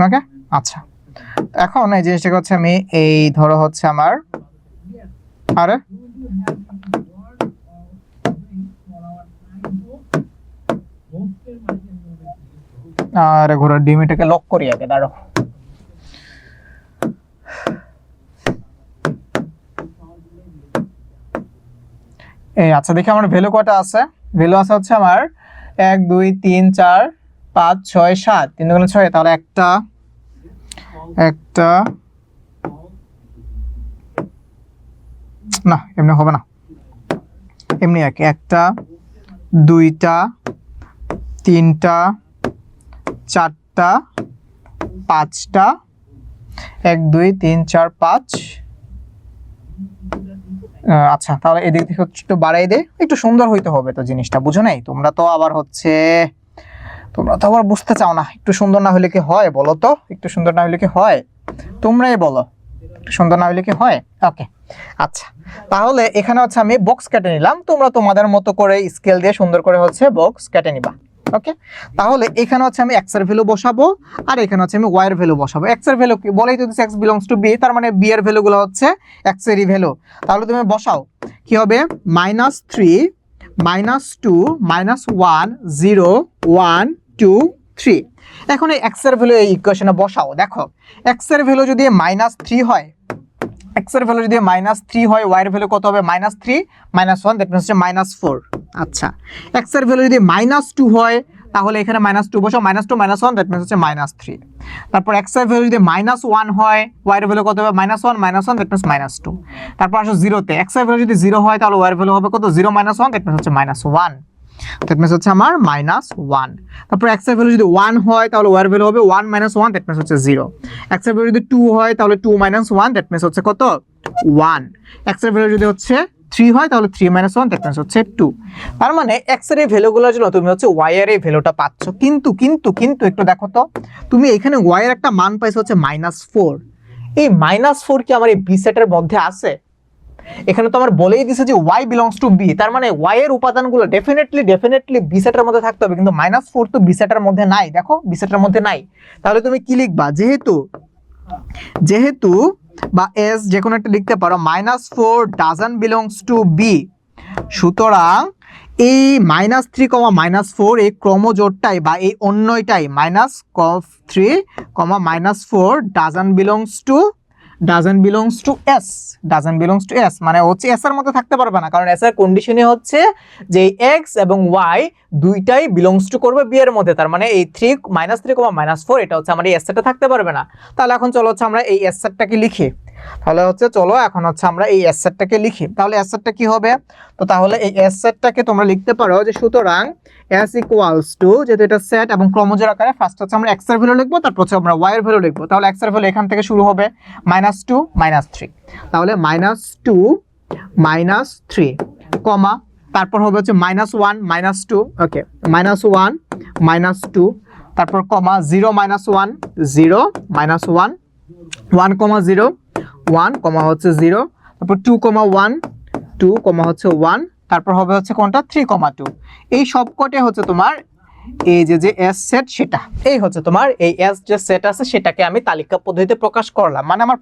ওকে। আচ্ছা, এখন এই জিনিসটাকে হচ্ছে আমি এই ধরো হচ্ছে আমার, আরে আরে ঘোড়ার ডিম, এটাকে লক করি আগে, দাঁড়াও। এই আচ্ছা, দেখি আমার ভ্যালু কয়টা আছে। ভ্যালু আছে হচ্ছে আমার 1 2 3 4 5 6 7, 3 দুগুণে 6, তাহলে একটা না এমনি হবে না, এমনি আর কি, একটা দুইটা তিনটা চারটা পাঁচটা, 1 2 3 4 5। আচ্ছা, তাহলে এদিক থেকে একটু বাড়াই দে, একটু সুন্দর হইতে হবে তো জিনিসটা, বুঝো নাই? তোমরা তো আবার বুঝতে চাও না। একটু সুন্দর না হলে কি হয় বলো তো? একটু সুন্দর না হলে কি হয়? তোমরাই বলো, একটু সুন্দর না হলে কি হয়? ওকে, আচ্ছা, তাহলে এখানে হচ্ছে আমি বক্স কেটে নিলাম, তোমরা তোমাদের মতো করে স্কেল দিয়ে সুন্দর করে হচ্ছে বক্স কেটে নিবা। ওকে, তাহলে এখানে হচ্ছে আমি x এর ভ্যালু বসাবো, আর এখানে হচ্ছে আমি y এর ভ্যালু বসাবো। x এর ভ্যালু কি বলেই তো x বিলংস টু b, তার মানে b এর ভ্যালুগুলো হচ্ছে x এরই ভ্যালু। তাহলে তুমি বসাও, কি হবে? -3 -2 -1 0 1 2 3। এখন এই x এর ভ্যালু এই ইকুয়েশনে বসাও। দেখো, x এর ভ্যালু যদি -3 হয়, x এর ভ্যালু যদি -3 হয়, y এর ভ্যালু কত হবে? -3 -1, দ্যাট মিন্স -4। আচ্ছা, x এর ভ্যালু যদি -2 হয়, তাহলে এখানে -2 বসাও, -2 -1, দ্যাট মিন্স হচ্ছে -3। তারপর x এর ভ্যালু যদি -1 হয়, y এর ভ্যালু কত হবে? -1 -1, দ্যাট মিন্স -2। তারপর আসো 0 তে, x এর ভ্যালু যদি 0 হয়, তাহলে y এর ভ্যালু হবে কত? 0 -1, দ্যাট মিন্স হচ্ছে -1, দ্যাট মিন্স হচ্ছে আমার -1। তারপর x এর ভ্যালু যদি 1 হয়, তাহলে y এর ভ্যালু হবে 1 -1, দ্যাট মিন্স হচ্ছে 0। x এর ভ্যালু যদি 2 হয়, তাহলে 2 - 1, দ্যাট মিন্স হচ্ছে কত? 1। x এর ভ্যালু যদি হচ্ছে 3 হয়, তাহলে 3 - 1, দ্যাট মিন্স হচ্ছে 2। তার মানে x এর এই ভ্যালুগুলোর জন্য তুমি হচ্ছে y এর এই ভ্যালুটা পাচ্ছ। কিন্তু কিন্তু কিন্তু একটু দেখো তো, তুমি এখানে y এর একটা মান পাইছো হচ্ছে -4। এই -4 কি আমার এই b সেটের মধ্যে আছে? এখানে তো আমার বলেই দিছে যে y বিলংস টু b, তার মানে y এর উপাদানগুলো ডেফিনেটলি b সেটের মধ্যে থাকতে হবে, কিন্তু -4 তো b সেটের মধ্যে নাই। দেখো, b সেটের মধ্যে নাই। তাহলে তুমি কি লিখবা? যেহেতু বা s যে কোনো একটা লিখতে পারো, -4 ডাজন্ট বিলংস টু b, সুতরাং এই -3, -4 এই ক্রমজোড়টাই বা এই অন্যটাই -3, -4 ডাজন্ট বিলংস টু s, মানে হচ্ছে s এর মধ্যে থাকতে পারবে না, কারণ s এর কন্ডিশনই হচ্ছে যে x এবং y দুইটাই বিলংস টু করবে b এর মধ্যে। তার মানে এই -3, এটা হচ্ছে আমার এই s সেটে থাকতে পারবে না। তাহলে এখন চলো হচ্ছে আমরা এই s সেটটাকে লিখি। তাহলে হচ্ছে চলো এখন হচ্ছে আমরা এই s সেটটাকে লিখি। তাহলে s সেটটা কি হবে? তো তাহলে এই s সেটটাকে তোমরা লিখতে পারো যে, সুতরাং s ইকুয়ালস টু, যেহেতু এটা সেট এবং ক্রমজোড় আকারে, ফার্স্ট হচ্ছে আমরা x এর ভ্যালু লিখবো, তারপর হচ্ছে আমরা y এর ভ্যালু লিখবো। তাহলে x এর ভ্যালু এখান থেকে শুরু হবে, -2 -3, তাহলে -2 -3, কমা, তারপর হবে হচ্ছে -1 -2, ওকে, -1 -2, তারপর কমা, 0 -1 0 -1, 1 0 1 কমা হচ্ছে 0, তারপর 2 1 2 কমা হচ্ছে 1, তারপর হবে হচ্ছে কোনটা? 3 2। এই সবকটাই হচ্ছে তোমার এই যে এস সেট, সেটা এই হচ্ছে তোমার এই এস যে সেট আছে সেটাকে আমি তালিকা পদ্ধতিতে প্রকাশ করলাম। মানে আমার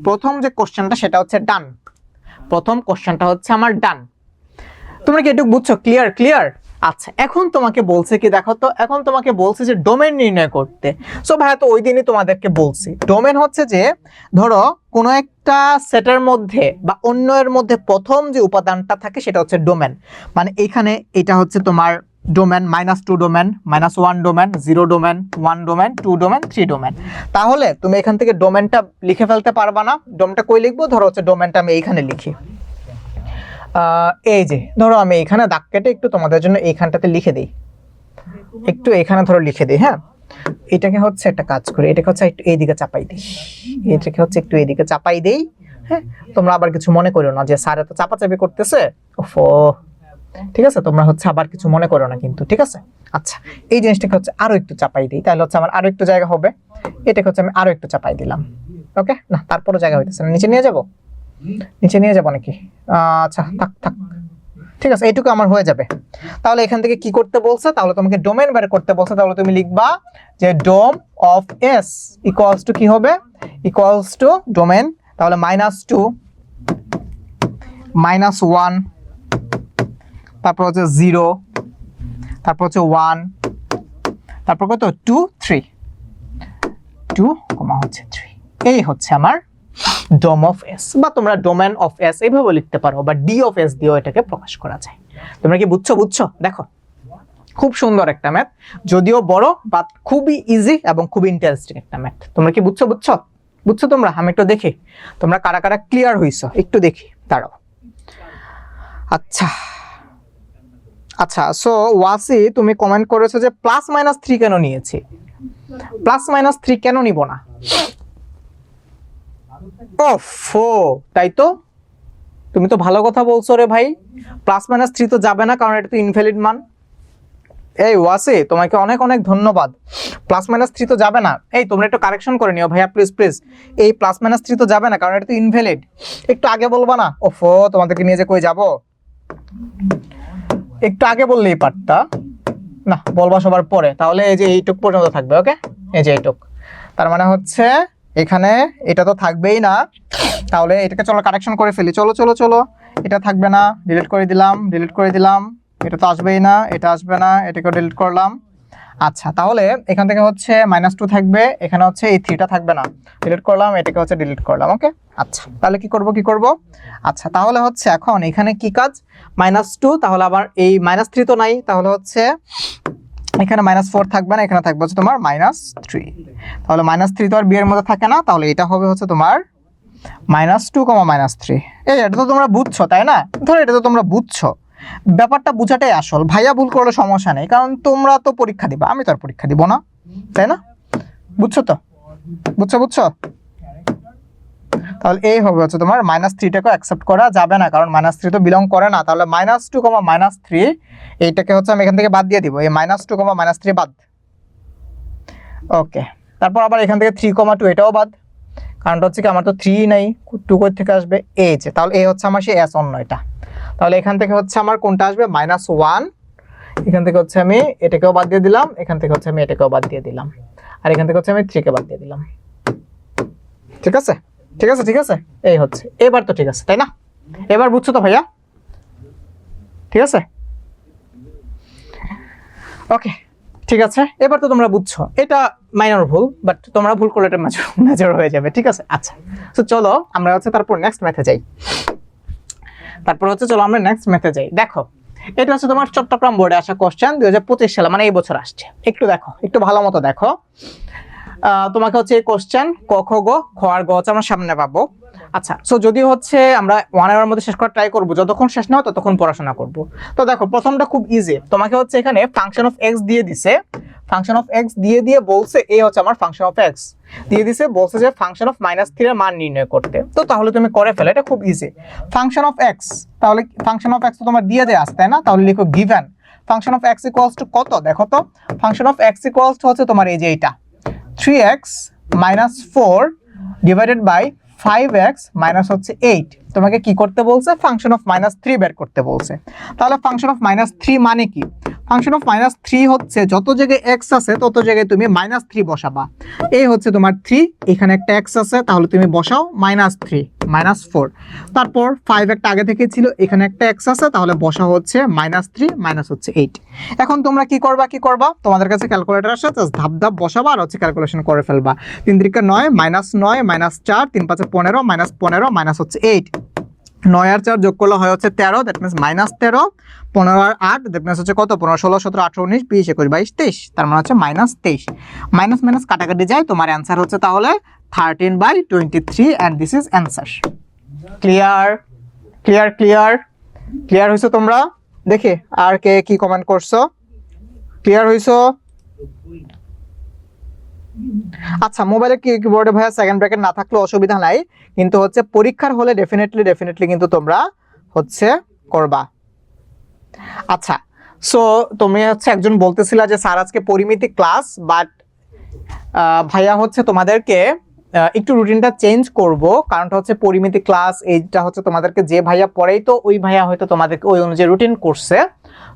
প্রথম যে কোশ্চেনটা সেটা হচ্ছে ডান। প্রথম কোশ্চেনটা হচ্ছে আমার ডান। তোমরা কি এটুকু বুঝছো? ক্লিয়ার? আচ্ছা, এখন তোমাকে বলছে কি, দেখো তো, এখন তোমাকে বলছে যে ডোমেন নির্ণয় করতে। সো ভাইয়া তো ওই দিনই তোমাদেরকে বলছি, ডোমেন হচ্ছে যে, ধরো কোনো একটা সেটের মধ্যে বা অন্য এর মধ্যে প্রথম যে উপাদানটা থাকে সেটা হচ্ছে ডোমেন। মানে এখানে এটা হচ্ছে তোমার domain, -2 domain, -1 domain, 0 domain, 1 domain, 2 domain, 3 domain. তাহলে তুমি এখান থেকে ডোমেনটা লিখে ফেলতে পারবা না। ডোমেনটা কই লিখবো? ধরো হচ্ছে ডোমেনটা আমি এইখানে লিখি। এই যে ধরো আমি এখানে দাগ কেটে একটু তোমাদের জন্য এইখানটাতে লিখে দিই। একটু এখানে ধরো লিখে দিই, হ্যাঁ এটাকে হচ্ছে একটা কাজ করি, এটাকে হচ্ছে একটু এইদিকে চাপাই দিই, এটাকে হচ্ছে একটু এইদিকে চাপাই দেই। হ্যাঁ তোমরা আবার কিছু মনে করো না যে স্যার এত চাপাচাপি করতেছে, ওফো, ঠিক আছে তোমরা হচ্ছে আবার কিছু মনে করো না কিন্তু, ঠিক আছে। আচ্ছা এই জিনিসটাকে হচ্ছে আরো একটু চাপাই দিই, তাহলে হচ্ছে আমার আরো একটু জায়গা হবে। এটাকে হচ্ছে আমি আরো একটু চাপাই দিলাম, ওকে না তারপরও জায়গা হইতেছে না, নিচে নিয়ে যাব, নিচে নিয়ে যাবো নাকি? আচ্ছা থাক থাক, ঠিক আছে এইটুকু আমার হয়ে যাবে। তাহলে এখান থেকে কি করতে বলছে, তাহলে তোমাকে ডোমেন বের করতে বলছে, তাহলে তুমি লিখবা যে ডোম অফ এস ইকুয়ালস টু কি হবে, ইকুয়ালস টু ডোমেন, তাহলে -2 -1, তারপর হচ্ছে 0, তারপর হচ্ছে 1, তারপর কত 2 3, 2, হচ্ছে 3, এই হচ্ছে আমার ডোম অফ এস, বা তোমরা ডোমেন অফ এস এইভাবে লিখতে পারো, বা ডি অফ এস দিয়েও এটাকে প্রকাশ করা যায়। তোমরা কি বুঝছো? দেখো খুব সুন্দর একটা ম্যাথ, যদিও বড় বাট খুবই ইজি এবং খুব ইন্টারেস্টিং একটা ম্যাথ। তোমরা কি বুঝছো তোমরা? আমি একটু দেখি তোমরা কারা কারা ক্লিয়ার হইছো, একটু দেখি, দাঁড়াও। আচ্ছা সো ওয়াসি তুমি কমেন্ট করেছো যে +-3 কেন নিয়েছি, +-3 কেন নিব না? ওফো, তাই তো, তুমি তো ভালো কথা বলছো রে ভাই, +-3 তো যাবে না, কারণ এটা তো ইনভ্যালিড মান। এই ওয়াসি তোমাকে অনেক অনেক ধন্যবাদ, +-3 তো যাবে না। এই তোমরা একটু কারেকশন করে নিও ভাইয়া প্লিজ, এই +-3 তো যাবে না, কারণ এটা তো ইনভ্যালিড। একটু আগে বলবা না? ওফো, তোমাদেরকে নিয়ে যে কই যাব, একটু আগে বললেই পারতা না, বলবা সবার পরে। তাহলে এই যে এইটুক পর্যন্ত থাকবে, ওকে, এই যে এইটুক, তার মানে হচ্ছে এখানে এটা তো থাকবেই না, তাহলে এটাকে চলো কারেকশন করে ফেলি, চলো, এটা থাকবে না, ডিলিট করে দিলাম, এটা তো আসবেই না, এটা আসবে না, এটাকে ডিলিট করলাম। আচ্ছা তাহলে এখান থেকে হচ্ছে -2 থাকবে, এখানে হচ্ছে এই 3টা থাকবে না, ডিলিট করলাম, এটাকে হচ্ছে ডিলিট করলাম, ওকে। আচ্ছা তাহলে কি করব, আচ্ছা তাহলে হচ্ছে এখন এখানে কি কাজ, -2, তাহলে আবার এই -3 তো নাই, তাহলে হচ্ছে এখানে -4 থাকবে না, এখানে থাকবে হচ্ছে তোমার -3, তাহলে -3 তো আর b এর মধ্যে থাকে না, তাহলে এটা হবে হচ্ছে তোমার -2, -3। এটা তো তোমরা বুঝছো তাই না? ধরো এটা তো তোমরা বুঝছো, ব্যাপারটা বুঝাটাই আসল। ভাইয়া ভুল করলে সমস্যা নেই, কারণ তোমরা তো পরীক্ষা দিবা, আমি তো আর পরীক্ষা দিব না, তাই না? বুঝছো তো? বুঝছো? তাহলে এই হবে হচ্ছে তোমার -3টাকে অ্যাকসেপ্ট করা যাবে না, কারণ -3 তো বিলং করে না, তাহলে -2, -3 এইটাকে হচ্ছে আমি এখান থেকে বাদ দিয়ে দিব, এই -2, -3 বাদ, ওকে। তারপর আবার এখান থেকে 3, 2 এটাও বাদ, কারণটা হচ্ছে কি আমার তো 3 নাই, 2 কই থেকে আসবে, এই যে, তাহলে এই হচ্ছে আমার সেই এস অন্য এটা। তাহলে এখান থেকে হচ্ছে আমার কোনটা আসবে, -1, এখান থেকে হচ্ছে আমি এটাকেও বাদ দিয়ে দিলাম, এখান থেকে হচ্ছে আমি এটাকেও বাদ দিয়ে দিলাম, আর এখান থেকে হচ্ছে আমি 3 কে বাদ দিয়ে দিলাম, ঠিক আছে। এই হচ্ছে, এবার তো ঠিক আছে তাই না? এবার বুঝছো তো ভাইয়া? ঠিক আছে, ওকে, ঠিক আছে, এবার তো তোমরা বুঝছো। এটা মাইনর ভুল, বাট তোমরা ভুল করলে এটা মেজর হয়ে যাবে, ঠিক আছে। আচ্ছা তো চলো আমরা হচ্ছে তারপর নেক্সট ম্যাথে যাই, দেখো এটা হচ্ছে তোমার চট্টগ্রাম বোর্ডে আসা কোশ্চেন, 2025 সালে, মানে এই বছর আসছে। একটু দেখো, একটু ভালো মতো দেখো, তোমাকে হচ্ছে এই কোশ্চেন ক, খ, গ, খ আর গ হচ্ছে আমরা সামনে পাবো। আচ্ছা সো যদি হচ্ছে আমরা 1 আওয়ার মধ্যে শেষ করার ট্রাই করবো, যতক্ষণ শেষ না হয় ততক্ষণ পড়াশোনা করব। তো দেখো প্রথমটা খুব ইজি, তোমাকে হচ্ছে এখানে ফাংশন অফ এক্স দিয়ে দিছে, ফাংশন অফ এক্স দিয়ে বলছে এই হচ্ছে আমার ফাংশন অফ এক্স দিয়ে দিছে, বলছে যে ফাংশন অফ -3 এর মান নির্ণয় করতে। তো তাহলে তুমি করে ফেলো, এটা খুব ইজি। ফাংশন অফ এক্স, তাহলে ফাংশন অফ এক্স তো তোমার দিয়ে দেয়া আছে তাই না? তাহলে লিখো given function of x equals to কত, দেখো তো function of x equals to হচ্ছে তোমার এই যে এটা 3x - 4 divided by 5x minus হচ্ছে 8। তোমাকে কি করতে বলছে, ফাংশন অফ -3 বের করতে বলছে। তাহলে ফাংশন অফ -3 মানে কি, ফাংশন অফ -3 হচ্ছে যত জায়গায় x আছে তত জায়গায় তুমি -3 বসাবা। এই হচ্ছে তোমার 3, এখানে একটা x আছে, তাহলে তুমি বসাও -3 -4, তারপর 5 একটা আগে থেকে ছিল, এখানে একটা x আছে, তাহলে বসা হচ্ছে -3 মাইনাস হচ্ছে 8। এখন তোমরা কি করবা, তোমাদের কাছে ক্যালকুলেটর আছে, জাস্ট ধাপ ধাপ বসাবা আর হচ্ছে ক্যালকুলেশন করে ফেলবা। 3 × 9 -9 -4 3 × 5 15 -15 মাইনাস হচ্ছে 8, 9 আর 4 যোগ করলে হয় হচ্ছে 13, দ্যাট মিন্স -13, 15 আর 8 দ্যাট মিন্স হচ্ছে কত, 15 16 17 18 19 20 21 22 23, তার মানে হচ্ছে -23। মাইনাস মাইনাস কাটাকাটি যায়, তোমার অ্যান্সার হচ্ছে তাহলে 13/23, and this is answer. Clear হয়েছে তোমরা? দেখি আর কে কি কমেন্ট করছো, ক্লিয়ার হইছো? আচ্ছা, মোবাইলে কিবোর্ডে ভাইয়া সেকেন্ড ব্র্যাকেট না থাকলে অসুবিধা নাই, কিন্তু হচ্ছে পরীক্ষার হলে ডেফিনেটলি কিন্তু তোমরা হচ্ছে করবা। আচ্ছা, সো তুমি হচ্ছে একজন বলতেছিলা যে স্যার আজকে পরিমিতি ক্লাস, বাট ভাইয়া হচ্ছে তোমাদেরকে একটু রুটিনটা চেঞ্জ করব, কারণটা হচ্ছে পরিমিতি ক্লাস এইটা হচ্ছে তোমাদেরকে যে ভাইয়া পড়াই, তো ওই ভাইয়া হয়তো তোমাদেরকে ওই অনুযায়ী রুটিন করছে।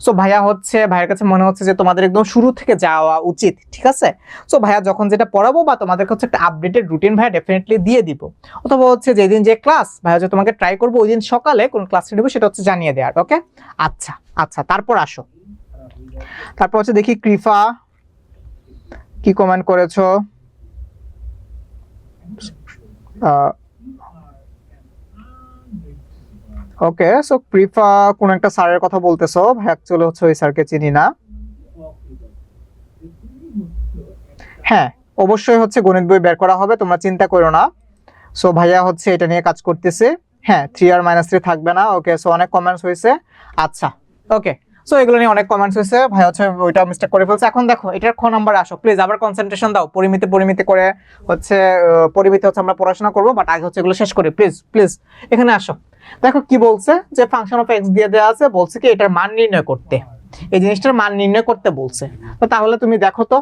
সো ভাইয়া হচ্ছে, ভাইয়ের কাছে মনে হচ্ছে যে তোমাদের একদম শুরু থেকে যাওয়া উচিত, ঠিক আছে? সো ভাইয়া যখন যেটা পড়াবো বা তোমাদেরকে হচ্ছে একটা আপডেটেড রুটিন ভাইয়া ডেফিনেটলি দিয়ে দিব, অথবা হচ্ছে যেদিন যে ক্লাস ভাইয়া হচ্ছে তোমাকে ট্রাই করবো ওই দিন সকালে কোন ক্লাসটা দেবো সেটা হচ্ছে জানিয়ে দেওয়ার। ওকে, আচ্ছা আচ্ছা, তারপর আসো, তারপর হচ্ছে দেখি কৃপা কি কমেন্ট করেছো। ওকে, সো কৃপা কোন একটা স্যারের কথা বলতেছো, ভাই অ্যাকচুয়ালি হচ্ছে ওই স্যারকে চিনি না। হ্যাঁ, অবশ্যই হচ্ছে গণিত বই বের করা হবে, তোমরা চিন্তা করো না। সো ভাইয়া হচ্ছে এটা নিয়ে কাজ করতেছে। হ্যাঁ, 3r-3 থাকবে না। ওকে, সো অনেক কমেন্টস হয়েছে। আচ্ছা, ওকে, সো এগুলো নিয়ে অনেক কমেন্টস হয়েছে, ভাই হচ্ছে ওইটা মিস্টেক করে ফেলছে। এখন দেখো এটার খ নাম্বার আসো প্লিজ, আবার কনসেন্ট্রেশন দাও, পরিমিতি করে হচ্ছে পরিমিতি হচ্ছে আমরা পড়াশোনা করবো, বাট আগে হচ্ছে এগুলো শেষ করি, প্লিজ প্লিজ এখানে আসো। দেখো কি বলছে, যে ফাংশন অফ এক্স দিয়ে দেওয়া আছে, বলছে কি এটার মান নির্ণয় করতে, এই জিনিসটার মান নির্ণয় করতে বলছে। তো তাহলে তুমি দেখো তো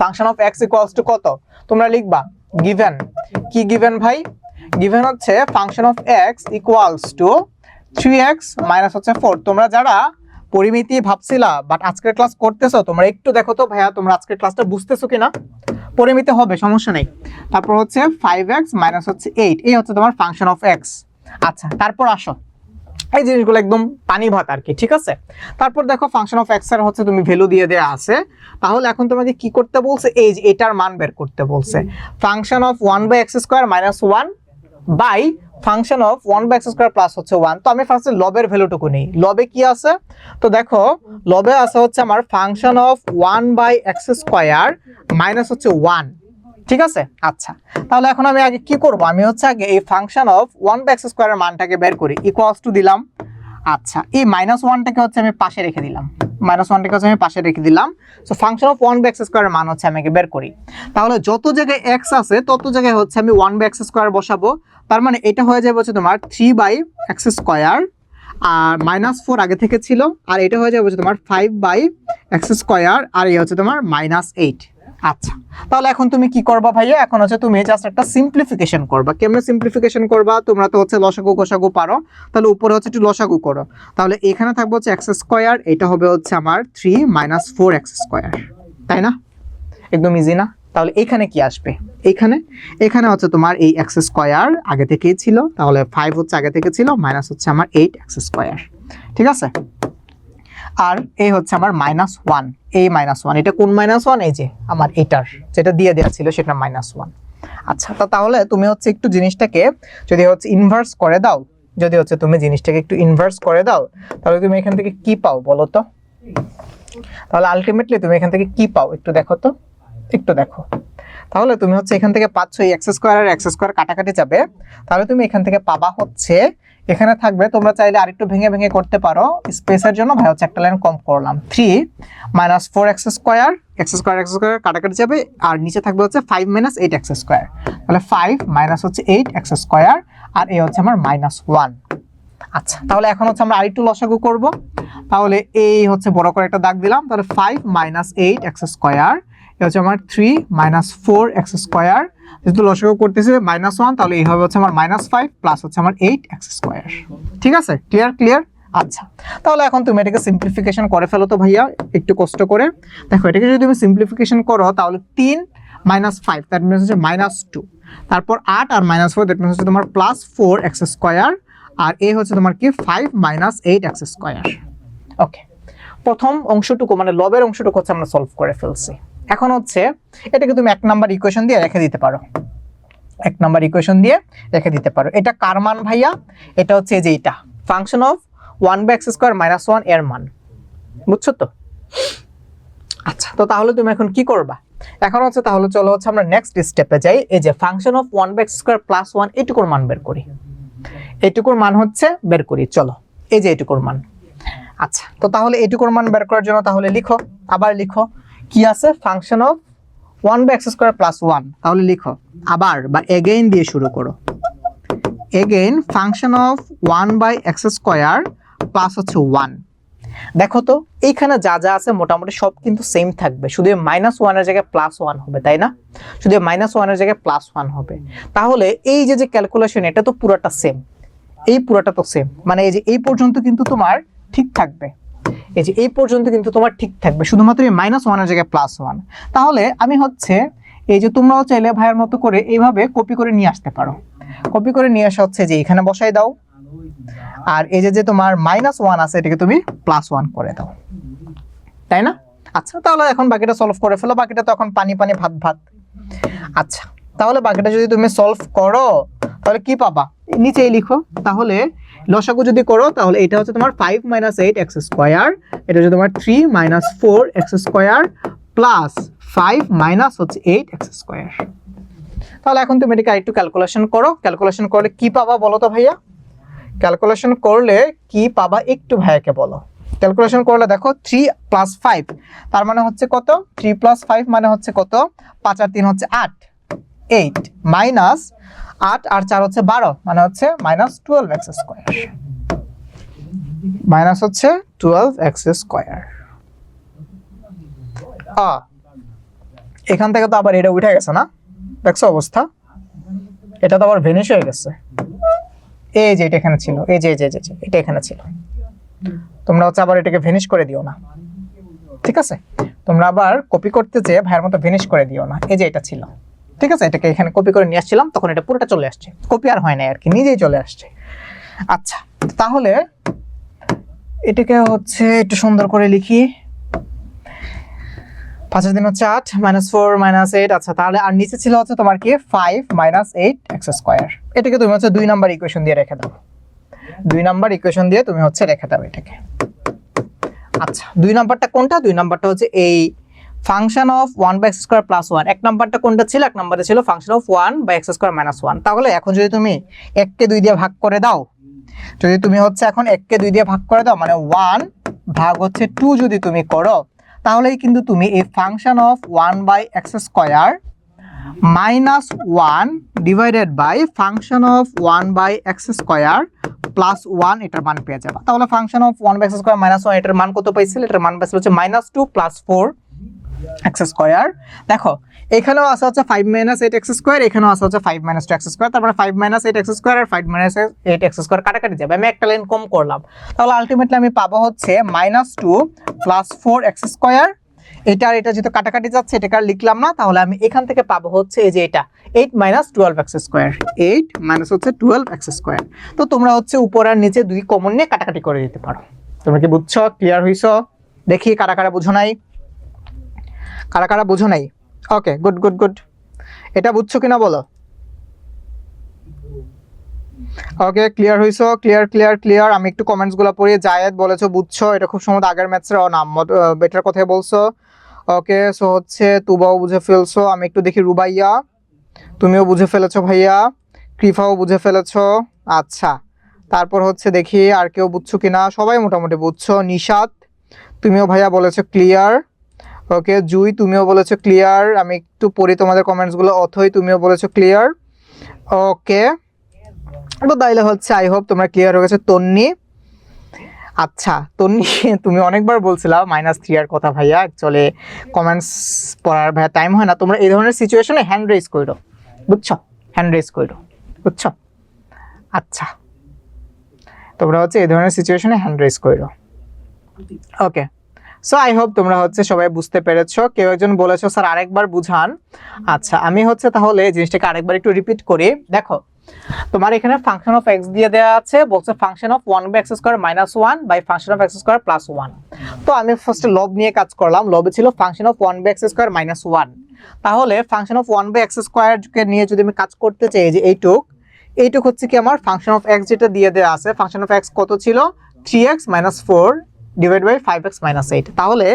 function of x equals to কত, তোমরা লিখবা গিভেন। কি গিভেন ভাই? গিভেন হচ্ছে function of x equals two 3x minus হচ্ছে 4। তোমরা যারা পরিমিতি ভাবছিলা বাট আজকের ক্লাস করতেছো, তোমরা একটু দেখো তো ভাইয়া তোমরা আজকের ক্লাসটা বুঝতেছো কিনা। পরিমিতি হবে, সমস্যা নেই। তারপর হচ্ছে 5x মাইনাস হচ্ছে 8, এই হচ্ছে তোমার ফাংশন অফ এক্স। আচ্ছা, তারপর আসো, এই জিনিসগুলো একদম পানি ভাত আর কি, ঠিক আছে? তারপর দেখো ফাংশন অফ এক্স এর হচ্ছে তুমি ভ্যালু দিয়ে দেয়া আছে, তাহলে এখন তোমাকে কি করতে বলছে, এই যে এটার মান বের করতে বলছে। Function of 1/x² minus 1 by function of 1/x² plus হচ্ছে 1। তো আমি ফার্স্টে লবের ভ্যালুটুকু নেই, লবে কি আছে, তো দেখো লবে আছে হচ্ছে আমার ফাংশন অফ 1/x² মাইনাস হচ্ছে 1, ঠিক আছে? আচ্ছা, তাহলে এখন আমি আগে কি করব, আমি হচ্ছে আগে এই ফাংশন অফ 1/x² এর মানটাকে বের করি, ইকুয়ালস টু দিলাম। আচ্ছা, এই -1টাকে হচ্ছে আমি পাশে রেখে দিলাম, -1টাকে হচ্ছে আমি পাশে রেখে দিলাম। সো ফাংশন অফ 1/x² এর মান হচ্ছে আমি আগে বের করি, তাহলে যত জায়গায় x আছে তত জায়গায় হচ্ছে আমি 1/x² বসাবো। তার মানে এটা হয়ে যাবে হচ্ছে তোমার 3/x², আর -4 আগে থেকে ছিল, আর এটা হয়ে যাবে হচ্ছে তোমার 5/x², আর এই হচ্ছে তোমার -8। আচ্ছা, তাহলে এখন তুমি কি করবা ভাইয়া, এখন হচ্ছে তুমি জাস্ট একটা সিম্পলিফিকেশন করবা। কেমনে সিম্পলিফিকেশন করবা, তোমরা তো হচ্ছে লসাগু গোসাগু পারো, তাহলে উপরে হচ্ছে একটু লসাগু করো। তাহলে এখানে থাকবে হচ্ছে x², এটা হবে হচ্ছে আমার 3 - 4x², তাই না? একদম ইজি না? তাহলে এখানে কি আসবে, এখানে হচ্ছে তোমার এই x² আগে থেকেই ছিল, তাহলে 5 হচ্ছে আগে থেকে ছিল, মাইনাস হচ্ছে আমার 8x², ঠিক আছে? আর এই হচ্ছে আমার -1, এই -1, এটা কোন -1, এই যে আমার এটার যেটা দিয়ে দেওয়া ছিল সেটা -1। আচ্ছা, তাহলে তুমি হচ্ছে একটু জিনিসটাকে যদি হচ্ছে ইনভার্স করে দাও, যদি হচ্ছে তুমি জিনিসটাকে একটু ইনভার্স করে দাও, তাহলে তুমি এখান থেকে কি পাও বলো তো? তাহলে আলটিমেটলি তুমি এখান থেকে কি পাও একটু দেখো তো, একটু দেখো। তাহলে তুমি হচ্ছে এখান থেকে পাচ্ছ এই x² আর x² কাটাকাটি যাবে, তাহলে তুমি এখান থেকে পাবা হচ্ছে এখানে থাকবে, তোমরা চাইলে আরেকটু ভেঙে ভেঙে করতে পারো স্পেসের জন্য, ভাই হচ্ছে একটা লাইন কম করলাম, 3 - 4x², x² কাটাকাটি যাবে, আর নিচে থাকবে হচ্ছে 5 - 8x², তাহলে 5 মাইনাস হচ্ছে 8x², আর এই হচ্ছে আমার -1। আচ্ছা, তাহলে এখন হচ্ছে আমরা আরেকটু লসাগু করব, তাহলে এই হচ্ছে বড় করে একটা দাগ দিলাম, তাহলে 5 - 8x², এটা হচ্ছে আমার 3 - 4x², যেহেতু লসাগু করতেছে -1, তাহলে এই হবে হচ্ছে আমার -5 প্লাস হচ্ছে আমার 8x², ঠিক আছে? ক্লিয়ার? আচ্ছা, তাহলে এখন তুমি এটাকে সিম্পলিফিকেশন করে ফেলো তো ভাইয়া, একটু কষ্ট করে দেখো, এটাকে যদি তুমি সিম্পলিফিকেশন করো তাহলে 3 - 5 দ্যাট মিন্স হচ্ছে -2, তারপর 8 আর -4 দ্যাট মিন্স হচ্ছে তোমার +4x², আর এই হচ্ছে তোমার কি 5 - 8x²। ওকে, প্রথম অংশটুকু মানে লবের অংশটুকু হচ্ছে আমরা সলভ করে ফেলছি। এখন হচ্ছে এটাকে তুমি 1 নাম্বার ইকুয়েশন দিয়ে রেখে দিতে পারো, 1 নাম্বার ইকুয়েশন দিয়ে রেখে দিতে পারো। এটা কার মান ভাইয়া? এটা হচ্ছে এই যে এটা ফাংশন অফ 1/x² - 1 এর মান, বুঝছো তো? আচ্ছা, তো তাহলে তুমি এখন কি করবা, এখন হচ্ছে তাহলে চলো হচ্ছে আমরা নেক্সট স্টেপে যাই। এই যে ফাংশন অফ 1/x² + 1 এটুকুর মান বের করি, এটুকুর মান হচ্ছে বের করি, চলো এই যে এটুকুর মান। আচ্ছা, তো তাহলে এইটুকুর মান বের করার জন্য তাহলে লিখো, আবার লিখো কি আছে, ফাংশন অফ 1/x² + 1। তাহলে লিখো আবার বা এগেইন দিয়ে শুরু করো, again function of 1/x² plus হচ্ছে 1। দেখো তো এইখানে যা যা আছে মোটামুটি সব কিন্তু সেম থাকবে, শুধু -1 এর জায়গায় +1 হবে, তাই না? শুধু -1 এর জায়গায় +1 হবে। তাহলে এই যে ক্যালকুলেশন, এটা তো পুরোটা সেম, এই পুরোটা তো সেম, মানে এই যে এই পর্যন্ত কিন্তু তোমার ঠিক থাকবে, এই যে এই পর্যন্ত কিন্তু তোমার ঠিক থাকবে, শুধুমাত্র এই -1 এর জায়গায় +1। তাহলে আমি হচ্ছে এই যে তোমরাও চাইলে ভাইয়ের মতো করে এইভাবে কপি করে নিয়ে আসতে পারো, কপি করে নিয়ে আসা হচ্ছে যে এখানে বসাই দাও, আর এই যে তোমার -1 আছে এটাকে তুমি +1 করে দাও, তাই না? আচ্ছা, তাহলে এখন বাকিটা সলভ করে ফেলো, বাকিটা তো এখন পানি পানি ভাত ভাত। আচ্ছা, তাহলে বাকিটা যদি তুমি সলভ করো তাহলে কি পাবা, নিচেই লিখো। তাহলে লসাগু যদি করো তাহলে এটা হচ্ছে তোমার 5 - 8x², এটা হচ্ছে তোমার 3 - 4x² প্লাস 5 - হচ্ছে 8x²। তাহলে এখন তুমি এটাকে আরেকটু ক্যালকুলেশন করো, ক্যালকুলেশন করলে কি পাবা বলো তো ভাইয়া, ক্যালকুলেশন করলে কি পাবা একটু ভাইয়াকে বলো। ক্যালকুলেশন করলে দেখো 3 + 5 তার মানে হচ্ছে কত, 3 + 5 মানে হচ্ছে কত, 5 আর 3 হচ্ছে 8, 8 মাইনাস 8 আর 4 হচ্ছে 12 মানে হচ্ছে -12x², মাইনাস হচ্ছে 12x²। এখান থেকে তো আবার এটা উঠে গেছে না, দেখছো অবস্থা, এটা তো আবার ভেনিশ হয়ে গেছে। এই যে এটা এখানে ছিল, এই যে এটা এখানে ছিল, তোমরা হচ্ছে আবার এটাকে ভেনিশ করে দিও না, ঠিক আছে? তোমরা আবার কপি করতে যে ভাইয়ের মতো ভেনিশ করে দিও না, এই যে এটা ছিল, ঠিক আছে? এটাকে এখানে কপি করে নিয়ে আসছিলাম, তখন এটা পুরোটা চলে আসছে, কপি আর হয় না আর কি, নিজেই চলে আসছে। আচ্ছা, তাহলে এটাকে হচ্ছে একটু সুন্দর করে লিখি, 5 এর দিন হচ্ছে 8 -4 - 8। আচ্ছা, তাহলে আর নিচে ছিল হচ্ছে তোমার কি 5 - 8x²। এটাকে তুমি হচ্ছে 2 নাম্বার ইকুয়েশন দিয়ে রেখে দাও, 2 নাম্বার ইকুয়েশন দিয়ে তুমি হচ্ছে রেখে দাও এটাকে। আচ্ছা, 2 নাম্বারটা কোনটা, 2 নাম্বারটা হচ্ছে এই ফাংশন অফ 1/x² + 1। এক নাম্বারটা কোনটা ছিল, এক নাম্বারে ছিল ফাংশন অফ 1/x² - 1। তাহলে এখন যদি তুমি 1 কে 2 দিয়ে ভাগ করে দাও, যদি তুমি হচ্ছে এখন 1 কে 2 দিয়ে ভাগ করে দাও মানে 1 ভাগ হচ্ছে 2 যদি তুমি করো, তাহলেই কিন্তু তুমি এই function of 1/x² - 1 divided by function of 1/x² + 1 এটার মান পেয়ে যাবে। তাহলে ফাংশন অফ 1/x² - 1 এটার মান কত পাইছিল, এটার মান পাইছিল হচ্ছে -2 + 4x²। দেখো এখানেও আছে হচ্ছে 5 - 8x², এখানেও আছে হচ্ছে 5 - 2x², তারপরে 5 - 8x² আর 5 - 8x² কাটাকাটি যাবে, আমি একটা লাইন কম করলাম, তাহলে আলটিমেটলি আমি পাবো হচ্ছে -2 + 4x²। এটা আর এটা যেহেতু কাটাকাটি যাচ্ছে এটাকে আর লিখলাম না, তাহলে আমি এখান থেকে পাবো হচ্ছে এই যে এটা 8 - 12x², 8 - হচ্ছে 12x²। তো তোমরা হচ্ছে উপর আর নিচে 2 কমন নিয়ে কাটাকাটি করে দিতে পারো। তোমরা কি বুঝছো, ক্লিয়ার হইছো? দেখি কারা কারা বুঝো নাই, কারা কারা বুঝো নাই? ওকে, গুড গুড গুড, এটা বুঝছো কিনা বলো। ওকে, ক্লিয়ার হইছো, ক্লিয়ার ক্লিয়ার ক্লিয়ার। আমি একটু কমেন্টস গুলো পড়ি। জায়েদ বলেছো বুঝছো, এটা খুব সম্ভবত আগের ম্যাথের নাম বেটার কথাই বলছো। ওকে, সো হচ্ছে তুবাও বুঝে ফেলছো, আমি একটু দেখি রুবাইয়া তুমিও বুঝে ফেলেছো, ভাইয়া কৃফাও বুঝে ফেলেছো। আচ্ছা, তারপর হচ্ছে দেখি আর কেউ বুঝছো কিনা, সবাই মোটামুটি বুঝছো। নিশাত তুমিও ভাইয়া বলেছো ক্লিয়ার। ওকে, জুই তুমিও বলেছো ক্লিয়ার, আমি একটু পড়ি তোমাদের কমেন্টস গুলো। অথই তুমিও বলেছো ক্লিয়ার। ওকে, তো তাইলে হচ্ছে আই হোপ তোমরা ক্লিয়ার হয়ে গেছে। তন্নি, আচ্ছা তন্নি তুমি অনেকবার বলছিলা -3 এর কথা ভাইয়া, অ্যাকচুয়ালি কমেন্টস পড়ার ভাইয়া টাইম হয় না। তোমরা এই ধরনের সিচুয়েশনে হ্যান্ড রেজ করো, বুঝছো? হ্যান্ড রেজ করো, বুঝছো? আচ্ছা, তোমরা হচ্ছে এই ধরনের সিচুয়েশনে হ্যান্ড রেজ করো। ওকে, সো আই হোপ তোমরা হচ্ছে সবাই বুঝতে পেরেছো। কেউ একজন বলেছো স্যার আরেকবার বুঝান। আচ্ছা, আমি হচ্ছে তাহলে এই জিনিসটাকে আরেকবার একটু রিপিট করি। দেখো তোমার এখানে ফাংশন অফ x দিয়ে দেওয়া আছে, বলছে function of 1/x² - 1 by function of x² + 1। তো আমি ফার্স্টে লব নিয়ে কাজ করলাম, লবে ছিল ফাংশন অফ 1/x² - 1। তাহলে ফাংশন অফ 1/x² কে নিয়ে যদি আমি কাজ করতে চাই, যে এইটুক হচ্ছে কি আমার ফাংশন অফ x যেটা দিয়ে দেওয়া আছে, ফাংশন অফ x কত ছিল 3x - 4 divide by 5x minus 8। তাহলে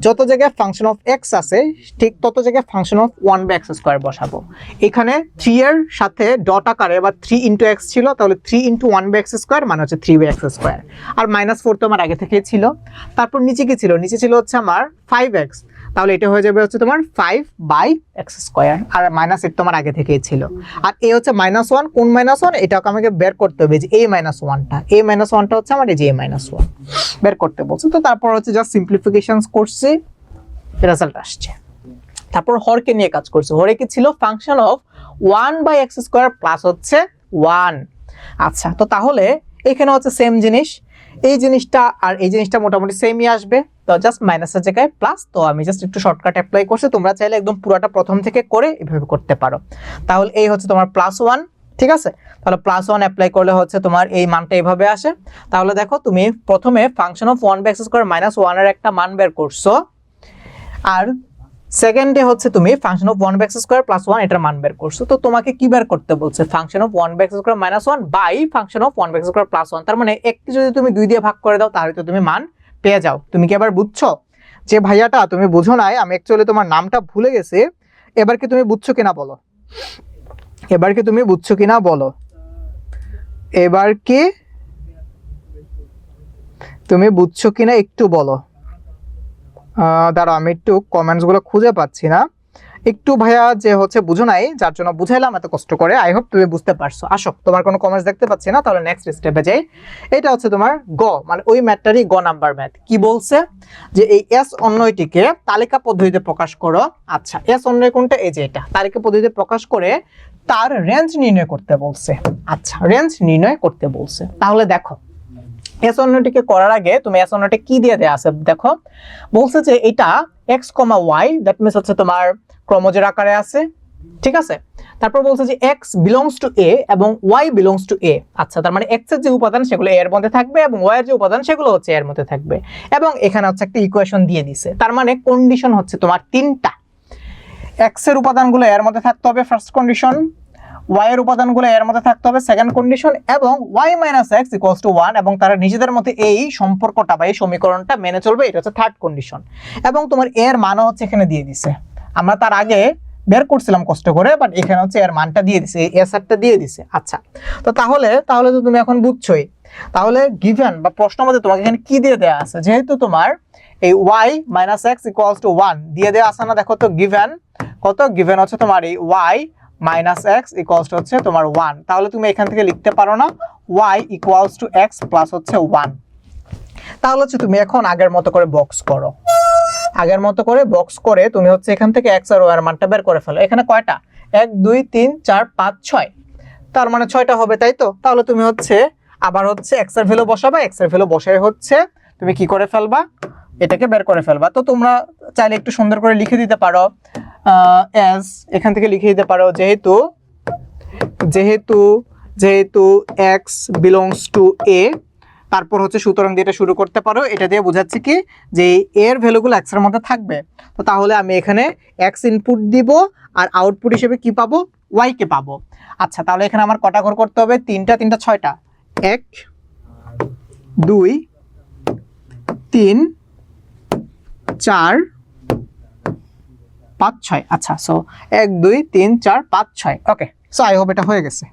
যত জায়গায় ফাংশন অফ x আছে ঠিক তত জায়গায় ফাংশন অফ 1/x স্কয়ার বসাবো। এখানে 3 এর সাথে ডট আকারে বা 3 ইনটু x ছিল, তাহলে 3 ইনটু 1/x স্কয়ার মানে হচ্ছে 3/x স্কয়ার। আর -4 তো আমার আগে থেকেই ছিল। তারপর নিচে কি ছিল? নিচে ছিল হচ্ছে আমার 5x, তাহলে এটা হয়ে যাবে হচ্ছে তোমার 5/x স্কয়ার। আর -8 তোমার আগে থেকেই ছিল। আর এ হচ্ছে -1, কোন -1? এটাকে আমাকে বের করতে হবে, যে a - 1টা, a - 1টা হচ্ছে আমার এই যে a - 1 বের করতে বলছে। তো তারপর হচ্ছে জাস্ট সিম্পলিফিকেশনস করছি, রেজাল্ট আসছে। তারপর হরকে নিয়ে কাজ করছে। হরে কি ছিল? Function of 1/x square plus হচ্ছে 1। আচ্ছা, তো তাহলে এখানে হচ্ছে সেম জিনিস, এই জিনিসটা আর এই জিনিসটা মোটামুটি সেমই আসবে। তো জাস্ট মাইনাসের জায়গায় প্লাস, তো আমি জাস্ট একটু শর্টকাট অ্যাপ্লাই করছি, তোমরা চাইলে একদম পুরোটা প্রথম থেকে করে এভাবে করতে পারো। তাহলে এই হচ্ছে তোমার +1, ঠিক আছে? তাহলে +1 অ্যাপ্লাই করলে হচ্ছে তোমার এই মানটা এইভাবে আসে। তাহলে দেখো তুমি প্রথমে function of 1/x square minus 1 এর একটা মান বের করছো, আর সেকেন্ডে হচ্ছে তুমি function of 1/x square plus 1 এটার মান বের করছো। তো তোমাকে কি বের করতে বলছে? Function of 1/x square minus 1 by function of 1/x square plus 1। তার মানে একটি যদি তুমি 2 দিয়ে ভাগ করে দাও তাহলে তো তুমি মান পেয়ে যাও। তুমি কি এবার বুঝছো? যে ভাইয়াটা তুমি বুঝো নাই, আমি অ্যাকচুয়ালি তোমার নামটা ভুলে গেছি। এবার কি তুমি বুঝছো কিনা বলো? এবার কি তুমি বুঝছো কিনা বলো? এবার কি তুমি বুঝছো কিনা একটু বলো। দাঁড়াও, আমি একটু কমেন্টস গুলো খুঁজে পাচ্ছি না। একটু ভাইয়া যে হচ্ছে বুঝো নাই, যার জন্য বুঝাইলাম এত কষ্ট করে। আই হোপ তুমি বুঝতে পারছো। আসো, তোমার কোনো কমেন্টস দেখতে পাচ্ছি না, তাহলে নেক্সট স্টেপে যাই। এটা হচ্ছে তোমার গ, মানে ওই ম্যাথটারই গ নাম্বার ম্যাথ। কি বলছে? যে এই এস অন্যটিকে তালিকা পদ্ধতিতে প্রকাশ করো। আচ্ছা, এস অন্যয় কোনটা? এই যে এটা, তালিকা পদ্ধতিতে প্রকাশ করে তার রেঞ্জ নির্ণয় করতে বলছে। আচ্ছা, রেঞ্জ নির্ণয় করতে বলছে। তাহলে দেখো, এস অন্যটিকে করার আগে তুমি এস অন্যটি কি দিয়ে দেয়া আছে দেখো। বলছে যে এটা x, y, দ্যাট মিন্স হচ্ছে তোমার ক্রমজের আকারে আছে, ঠিক আছে? তারপর বলছে যে x বিলংস টু a এবং y বিলংস টু a। আচ্ছা, তার মানে x এর যে উপাদান সেগুলো a এর মধ্যে থাকবে এবং y এর যে উপাদান সেগুলো হচ্ছে a এর মধ্যে থাকবে। এবং এখানে হচ্ছে একটা ইকুয়েশন দিয়ে দিছে। তার মানে কন্ডিশন হচ্ছে তোমার তিনটা। x এর উপাদানগুলো a এর মধ্যে থাকতে হবে, ফার্স্ট কন্ডিশন। y এর উপাদানগুলো এর মধ্যে থাকতে হবে, সেকেন্ড কন্ডিশন। এবং y - x = 1 এবং তারা নিজেদের মধ্যে এই সম্পর্কটা বা এই সমীকরণটা মেনে চলবে, এটা হচ্ছে থার্ড কন্ডিশন। এবং তোমার এর মানও হচ্ছে এখানে দিয়ে দিছে। আমরা তার আগে বের করছিলাম কষ্ট করে, বাট এখানে হচ্ছে এর মানটা দিয়ে দিছে, এই এসআরটা দিয়ে দিছে। আচ্ছা, তো তাহলে তো তুমি এখন বুঝছোই। তাহলে গিভেন বা প্রশ্ন মধ্যে তোমাকে এখানে কি দিয়ে দেয়া আছে? যেহেতু তোমার এই y - x = 1 দিয়ে দেয়া আছে না, দেখো তো গিভেন কত? গিভেন হচ্ছে তোমার এই y - x = হচ্ছে তোমার 1। তাহলে তুমি এখান থেকে লিখতে পারো না y = x প্লাস হচ্ছে 1। তাহলে হচ্ছে তুমি এখন আগের মতো করে বক্স করো। আগের মতো করে বক্স করে তুমি হচ্ছে এখান থেকে x আর y এর মানটা বের করে ফেলো। এখানে কয়টা? 1 2 3 4 5 6, তার মানে 6টা হবে, তাই তো? তাহলে তুমি হচ্ছে আবার হচ্ছে x এর ভ্যালু বসাবা। x এর ভ্যালু বসায় হচ্ছে তুমি কি করে ফেলবা? এটাকে বের করে ফেলবা। তো তোমরা চাইলে একটু সুন্দর করে লিখে দিতে পারো, as এখান থেকে লিখে দিতে পারো যেহেতু x বিলংস টু a, তারপর হচ্ছে সুতরাং দিয়ে এটা শুরু করতে পারো। এটা দিয়ে বোঝাচ্ছে কি যে এর ভ্যালুগুলো x এর মধ্যে থাকবে। তো তাহলে আমি এখানে x ইনপুট দিব আর আউটপুট হিসেবে কি পাবো? y কে পাবো। আচ্ছা, তাহলে এখানে আমার কটা ঘর করতে হবে? 3টা 6টা। 1 2 3 4 5 6। আচ্ছা, so 1 2 3 4 5 6। Okay, so I hope এটা হয়ে গেছে।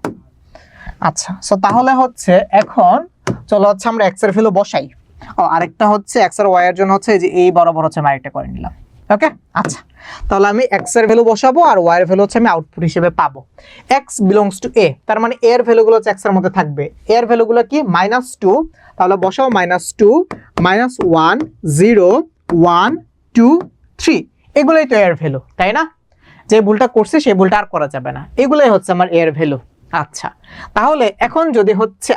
আচ্ছা, সো তাহলে হচ্ছে এখন চলো হচ্ছে আমরা x এর ভ্যালু বসাই। আরেকটা হচ্ছে x আর y এর জন্য হচ্ছে যে এই বরাবর হচ্ছে আমি আরেকটা করে নিলাম। ওকে, আচ্ছা, তাহলে আমি x এর ভ্যালু বসাবো আর y এর ভ্যালু হচ্ছে আমি আউটপুট হিসেবে পাবো। x বিলংস টু a, তার মানে a এর ভ্যালুগুলো হচ্ছে x এর মধ্যে থাকবে। a এর ভ্যালুগুলো কি? -2, তাহলে বসাও -2 -1 0 1 2 3, এগুলোই তো a এর ভ্যালু, তাই না? যে ভুলটা করছি সেই ভুলটা আর করা যাবে না। এগুলোই হচ্ছে আমার a এর ভ্যালু। আচ্ছা, তাহলে এখন যদি হচ্ছে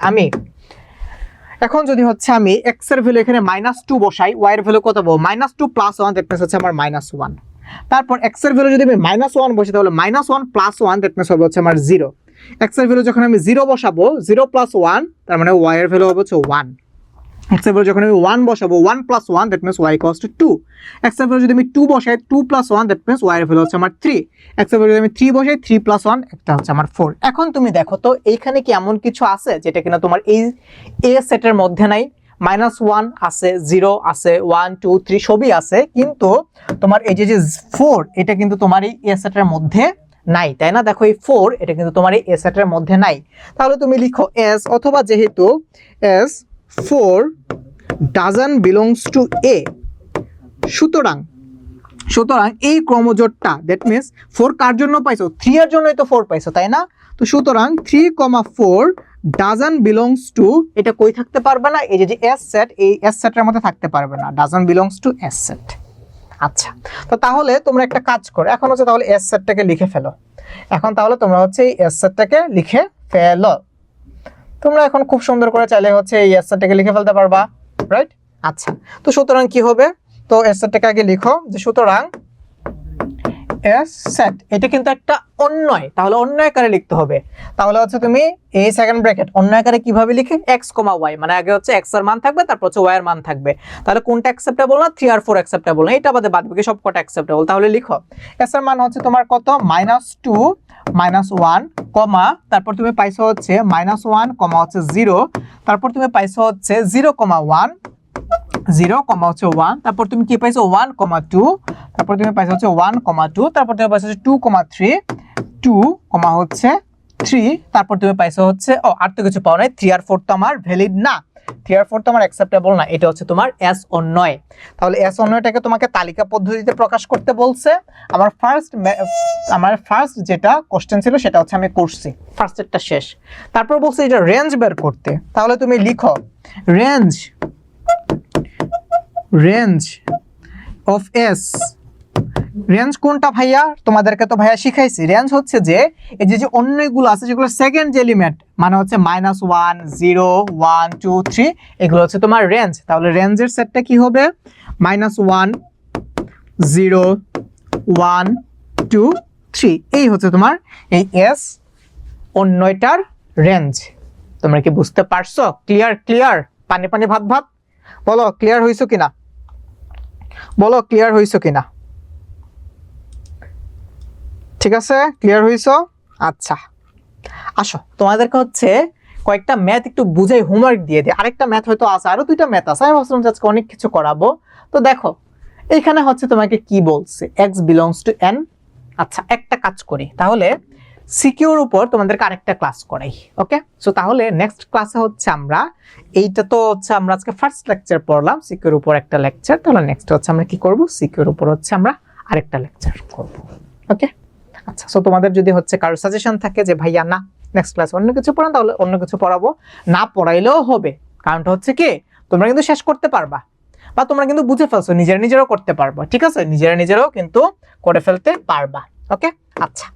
আমি x এর ভ্যালু এখানে -2 বসাই, y এর ভ্যালু কত পাবো? -2 + 1, দ্যাট মিন্স হচ্ছে আমার -1। তারপর x এর ভ্যালু যদি আমি -1 বসাই তাহলে -1 + 1, দ্যাট মিন্স হবে হচ্ছে আমার 0। x এর ভ্যালু যখন আমি 0 বসাবো, 0 + 1, তার মানে y এর ভ্যালু হবে হচ্ছে 1। x এর ভ্যালু যখন আমি 1 বসাবো, 1 + 1, দ্যাট মিন্স y = 2। x এর ভ্যালু যদি আমি 2 বসাই, 2 + 1, দ্যাট মিন্স y এর ভ্যালু হচ্ছে আমার 3। x এর ভ্যালু যদি আমি 3 বসাই, 3 + 1, এটা হচ্ছে আমার 4। এখন তুমি দেখো তো এইখানে কি এমন কিছু আছে যেটা কিনা তোমার এই a সেটের মধ্যে নাই? -1 আছে, 0 আছে, 1 2 3 সবই আছে, কিন্তু তোমার এই যে 4 এটা কিন্তু তোমার এই এ সেটের মধ্যে নাই, তাই না? দেখো এই 4 এটা কিন্তু তোমার এই এ সেটের মধ্যে নাই। তাহলে তুমি লিখো এস, অথবা যেহেতু এস 4 ডাজন্ট বিলংস টু এ, সুতরাং এই ক্রমজোটটা, দ্যাট মিন্স 4 কার জন্য পাইছো? 3 এর জন্যই তো 4 পাইছো, তাই না? তো সুতরাং 3,4 ডাজন্ট বিলংস টু, এটা কই থাকতে পারবে না? এই যে এস সেট, এই এস সেটের মধ্যে থাকতে পারবে না, doesn't belongs to S set. আচ্ছা, তো তাহলে তোমরা একটা কাজ করো, এখন হচ্ছে তাহলে এস সেটটাকে লিখে ফেলো। এখন তাহলে তোমরা হচ্ছে এই এস সেটটাকে লিখে ফেলো। তোমরা এখন খুব সুন্দর করে চাইলে হচ্ছে এই এস সেটটাকে লিখে ফেলতে পারবা, রাইট? আচ্ছা, তো সুতরাং কি হবে? তো এস সেটটাকে আগে লিখো যে সুতরাং এস সেট, এটা কিন্তু একটা অন্যয়, তাহলে অন্যয় আকারে লিখতে হবে। তাহলে হচ্ছে তুমি এই সেকেন্ড ব্র্যাকেট অন্যয় আকারে কিভাবে লিখে? x, y, মানে আগে হচ্ছে x এর মান থাকবে, তারপর হচ্ছে y এর মান থাকবে। তাহলে কোনটা অ্যাকসেপ্টেবল না? 3 আর 4 অ্যাকসেপ্টেবল না, এটা বাদে বাকি সব কটা অ্যাকসেপ্টেবল। তাহলে লিখো s এর মান হচ্ছে তোমার কত? -2 -1 কমা, তারপর তুমি পাইছো হচ্ছে -1 কমা হচ্ছে 0, তারপর তুমি পাইছো হচ্ছে 0,1 0, হচ্ছে 1, তারপর তুমি কি পাইছো? 1,2, তারপর তুমি পাইছো হচ্ছে 1,2, তারপর তুমি পাইছো হচ্ছে 2,3 2, হচ্ছে 3, তারপর তুমি পাইছো হচ্ছে আর তো কিছু পাও নাই। 3 আর 4 তো আমার ভ্যালিড না, 3 আর 4 তো আমার অ্যাকসেপ্টেবল না, এটা হচ্ছে তোমার এস অন্যয়। তাহলে এস অন্যয়টাকে তোমাকে তালিকা পদ্ধতিতে প্রকাশ করতে বলছে। আমার ফার্স্ট যেটা কোশ্চেন ছিল সেটা হচ্ছে আমি করছি, ফার্স্টেরটা শেষ। তারপর বলছে এটা রেঞ্জ বের করতে। তাহলে তুমি লিখো রেঞ্জ অফ এস। রেঞ্জ কোনটা ভাইয়া? তোমাদেরকে তো ভাইয়া শিখাইছি, রেঞ্জ হচ্ছে যে এই যে অন্যগুলো আছে যেগুলো সেকেন্ড এলিমেন্ট, মানে হচ্ছে -1 0 1 2 3, এগুলো হচ্ছে তোমার রেঞ্জ। তাহলে রেঞ্জের সেটটা কি হবে? -1 0 1 2 3, এই হচ্ছে তোমার এই এস অন্যটার রেঞ্জ। তোমরা কি বুঝতে পারছো? ক্লিয়ার? পানি ভাত ভাত, বলো ক্লিয়ার হইছো কিনা? ঠিক আছে, ক্লিয়ার হইছো? আচ্ছা, আসো তোমাদেরকে হচ্ছে কয়েকটা ম্যাথ একটু বুঝাই, হোমওয়ার্ক দিয়ে দিই। আরেকটা ম্যাথ হয়তো আছে, আরো 2টা ম্যাথ আছে, আমি ভাবছিলাম আজকে অনেক কিছু করাবো। তো দেখো এখানে হচ্ছে তোমাকে কি বলছে? x belongs to n। আচ্ছা, একটা কাজ করি তাহলে, সিকিউর উপর তোমাদেরকে আরেকটা ক্লাস করাই, ওকে? সো তাহলে নেক্সট ক্লাসে হচ্ছে আমরা, এইটা তো হচ্ছে আমরা আজকে ফার্স্ট লেকচার পড়লাম সিকিউর উপর একটা লেকচার, তাহলে নেক্সট হচ্ছে আমরা কি করব? সিকিউর উপর হচ্ছে আমরা আরেকটা লেকচার করব, ওকে? আচ্ছা, সো তোমাদের যদি হচ্ছে কারো সাজেশন থাকে যে ভাইয়া না নেক্সট ক্লাস অন্য কিছু পড়ান, তাহলে অন্য কিছু পড়াবো, না পড়াইলেও হবে। কারণটা হচ্ছে কি, তোমরা কিন্তু শেষ করতে পারবা, বা তোমরা কিন্তু বুঝে ফেলছো, নিজেরাও করতে পারবা, ঠিক আছে? নিজেরাও কিন্তু করে ফেলতে পারবা, ওকে? আচ্ছা,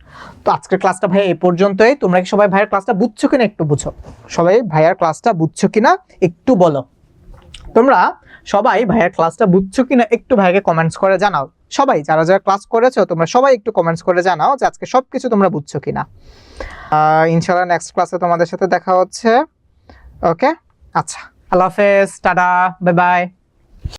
তো আজকের ক্লাসটা ভাই এই পর্যন্তই। তোমরা কি সবাই ভাইয়ার ক্লাসটা বুঝছো কিনা একটু বুঝো, সবাই ভাইয়ার ক্লাসটা বুঝছো কিনা একটু বলো। তোমরা সবাই ভাইয়ার ক্লাসটা বুঝছো কিনা একটু ভাইকে কমেন্টস করে জানাও। সবাই যারা ক্লাস করেছো তোমরা সবাই একটু কমেন্টস করে জানাও যে আজকে সবকিছু তোমরা বুঝছো কিনা। ইনশাআল্লাহ নেক্সট ক্লাসে তোমাদের সাথে দেখা হচ্ছে, ওকে? আচ্ছা, আল্লাহ হাফেজ, টাটা, বাই বাই।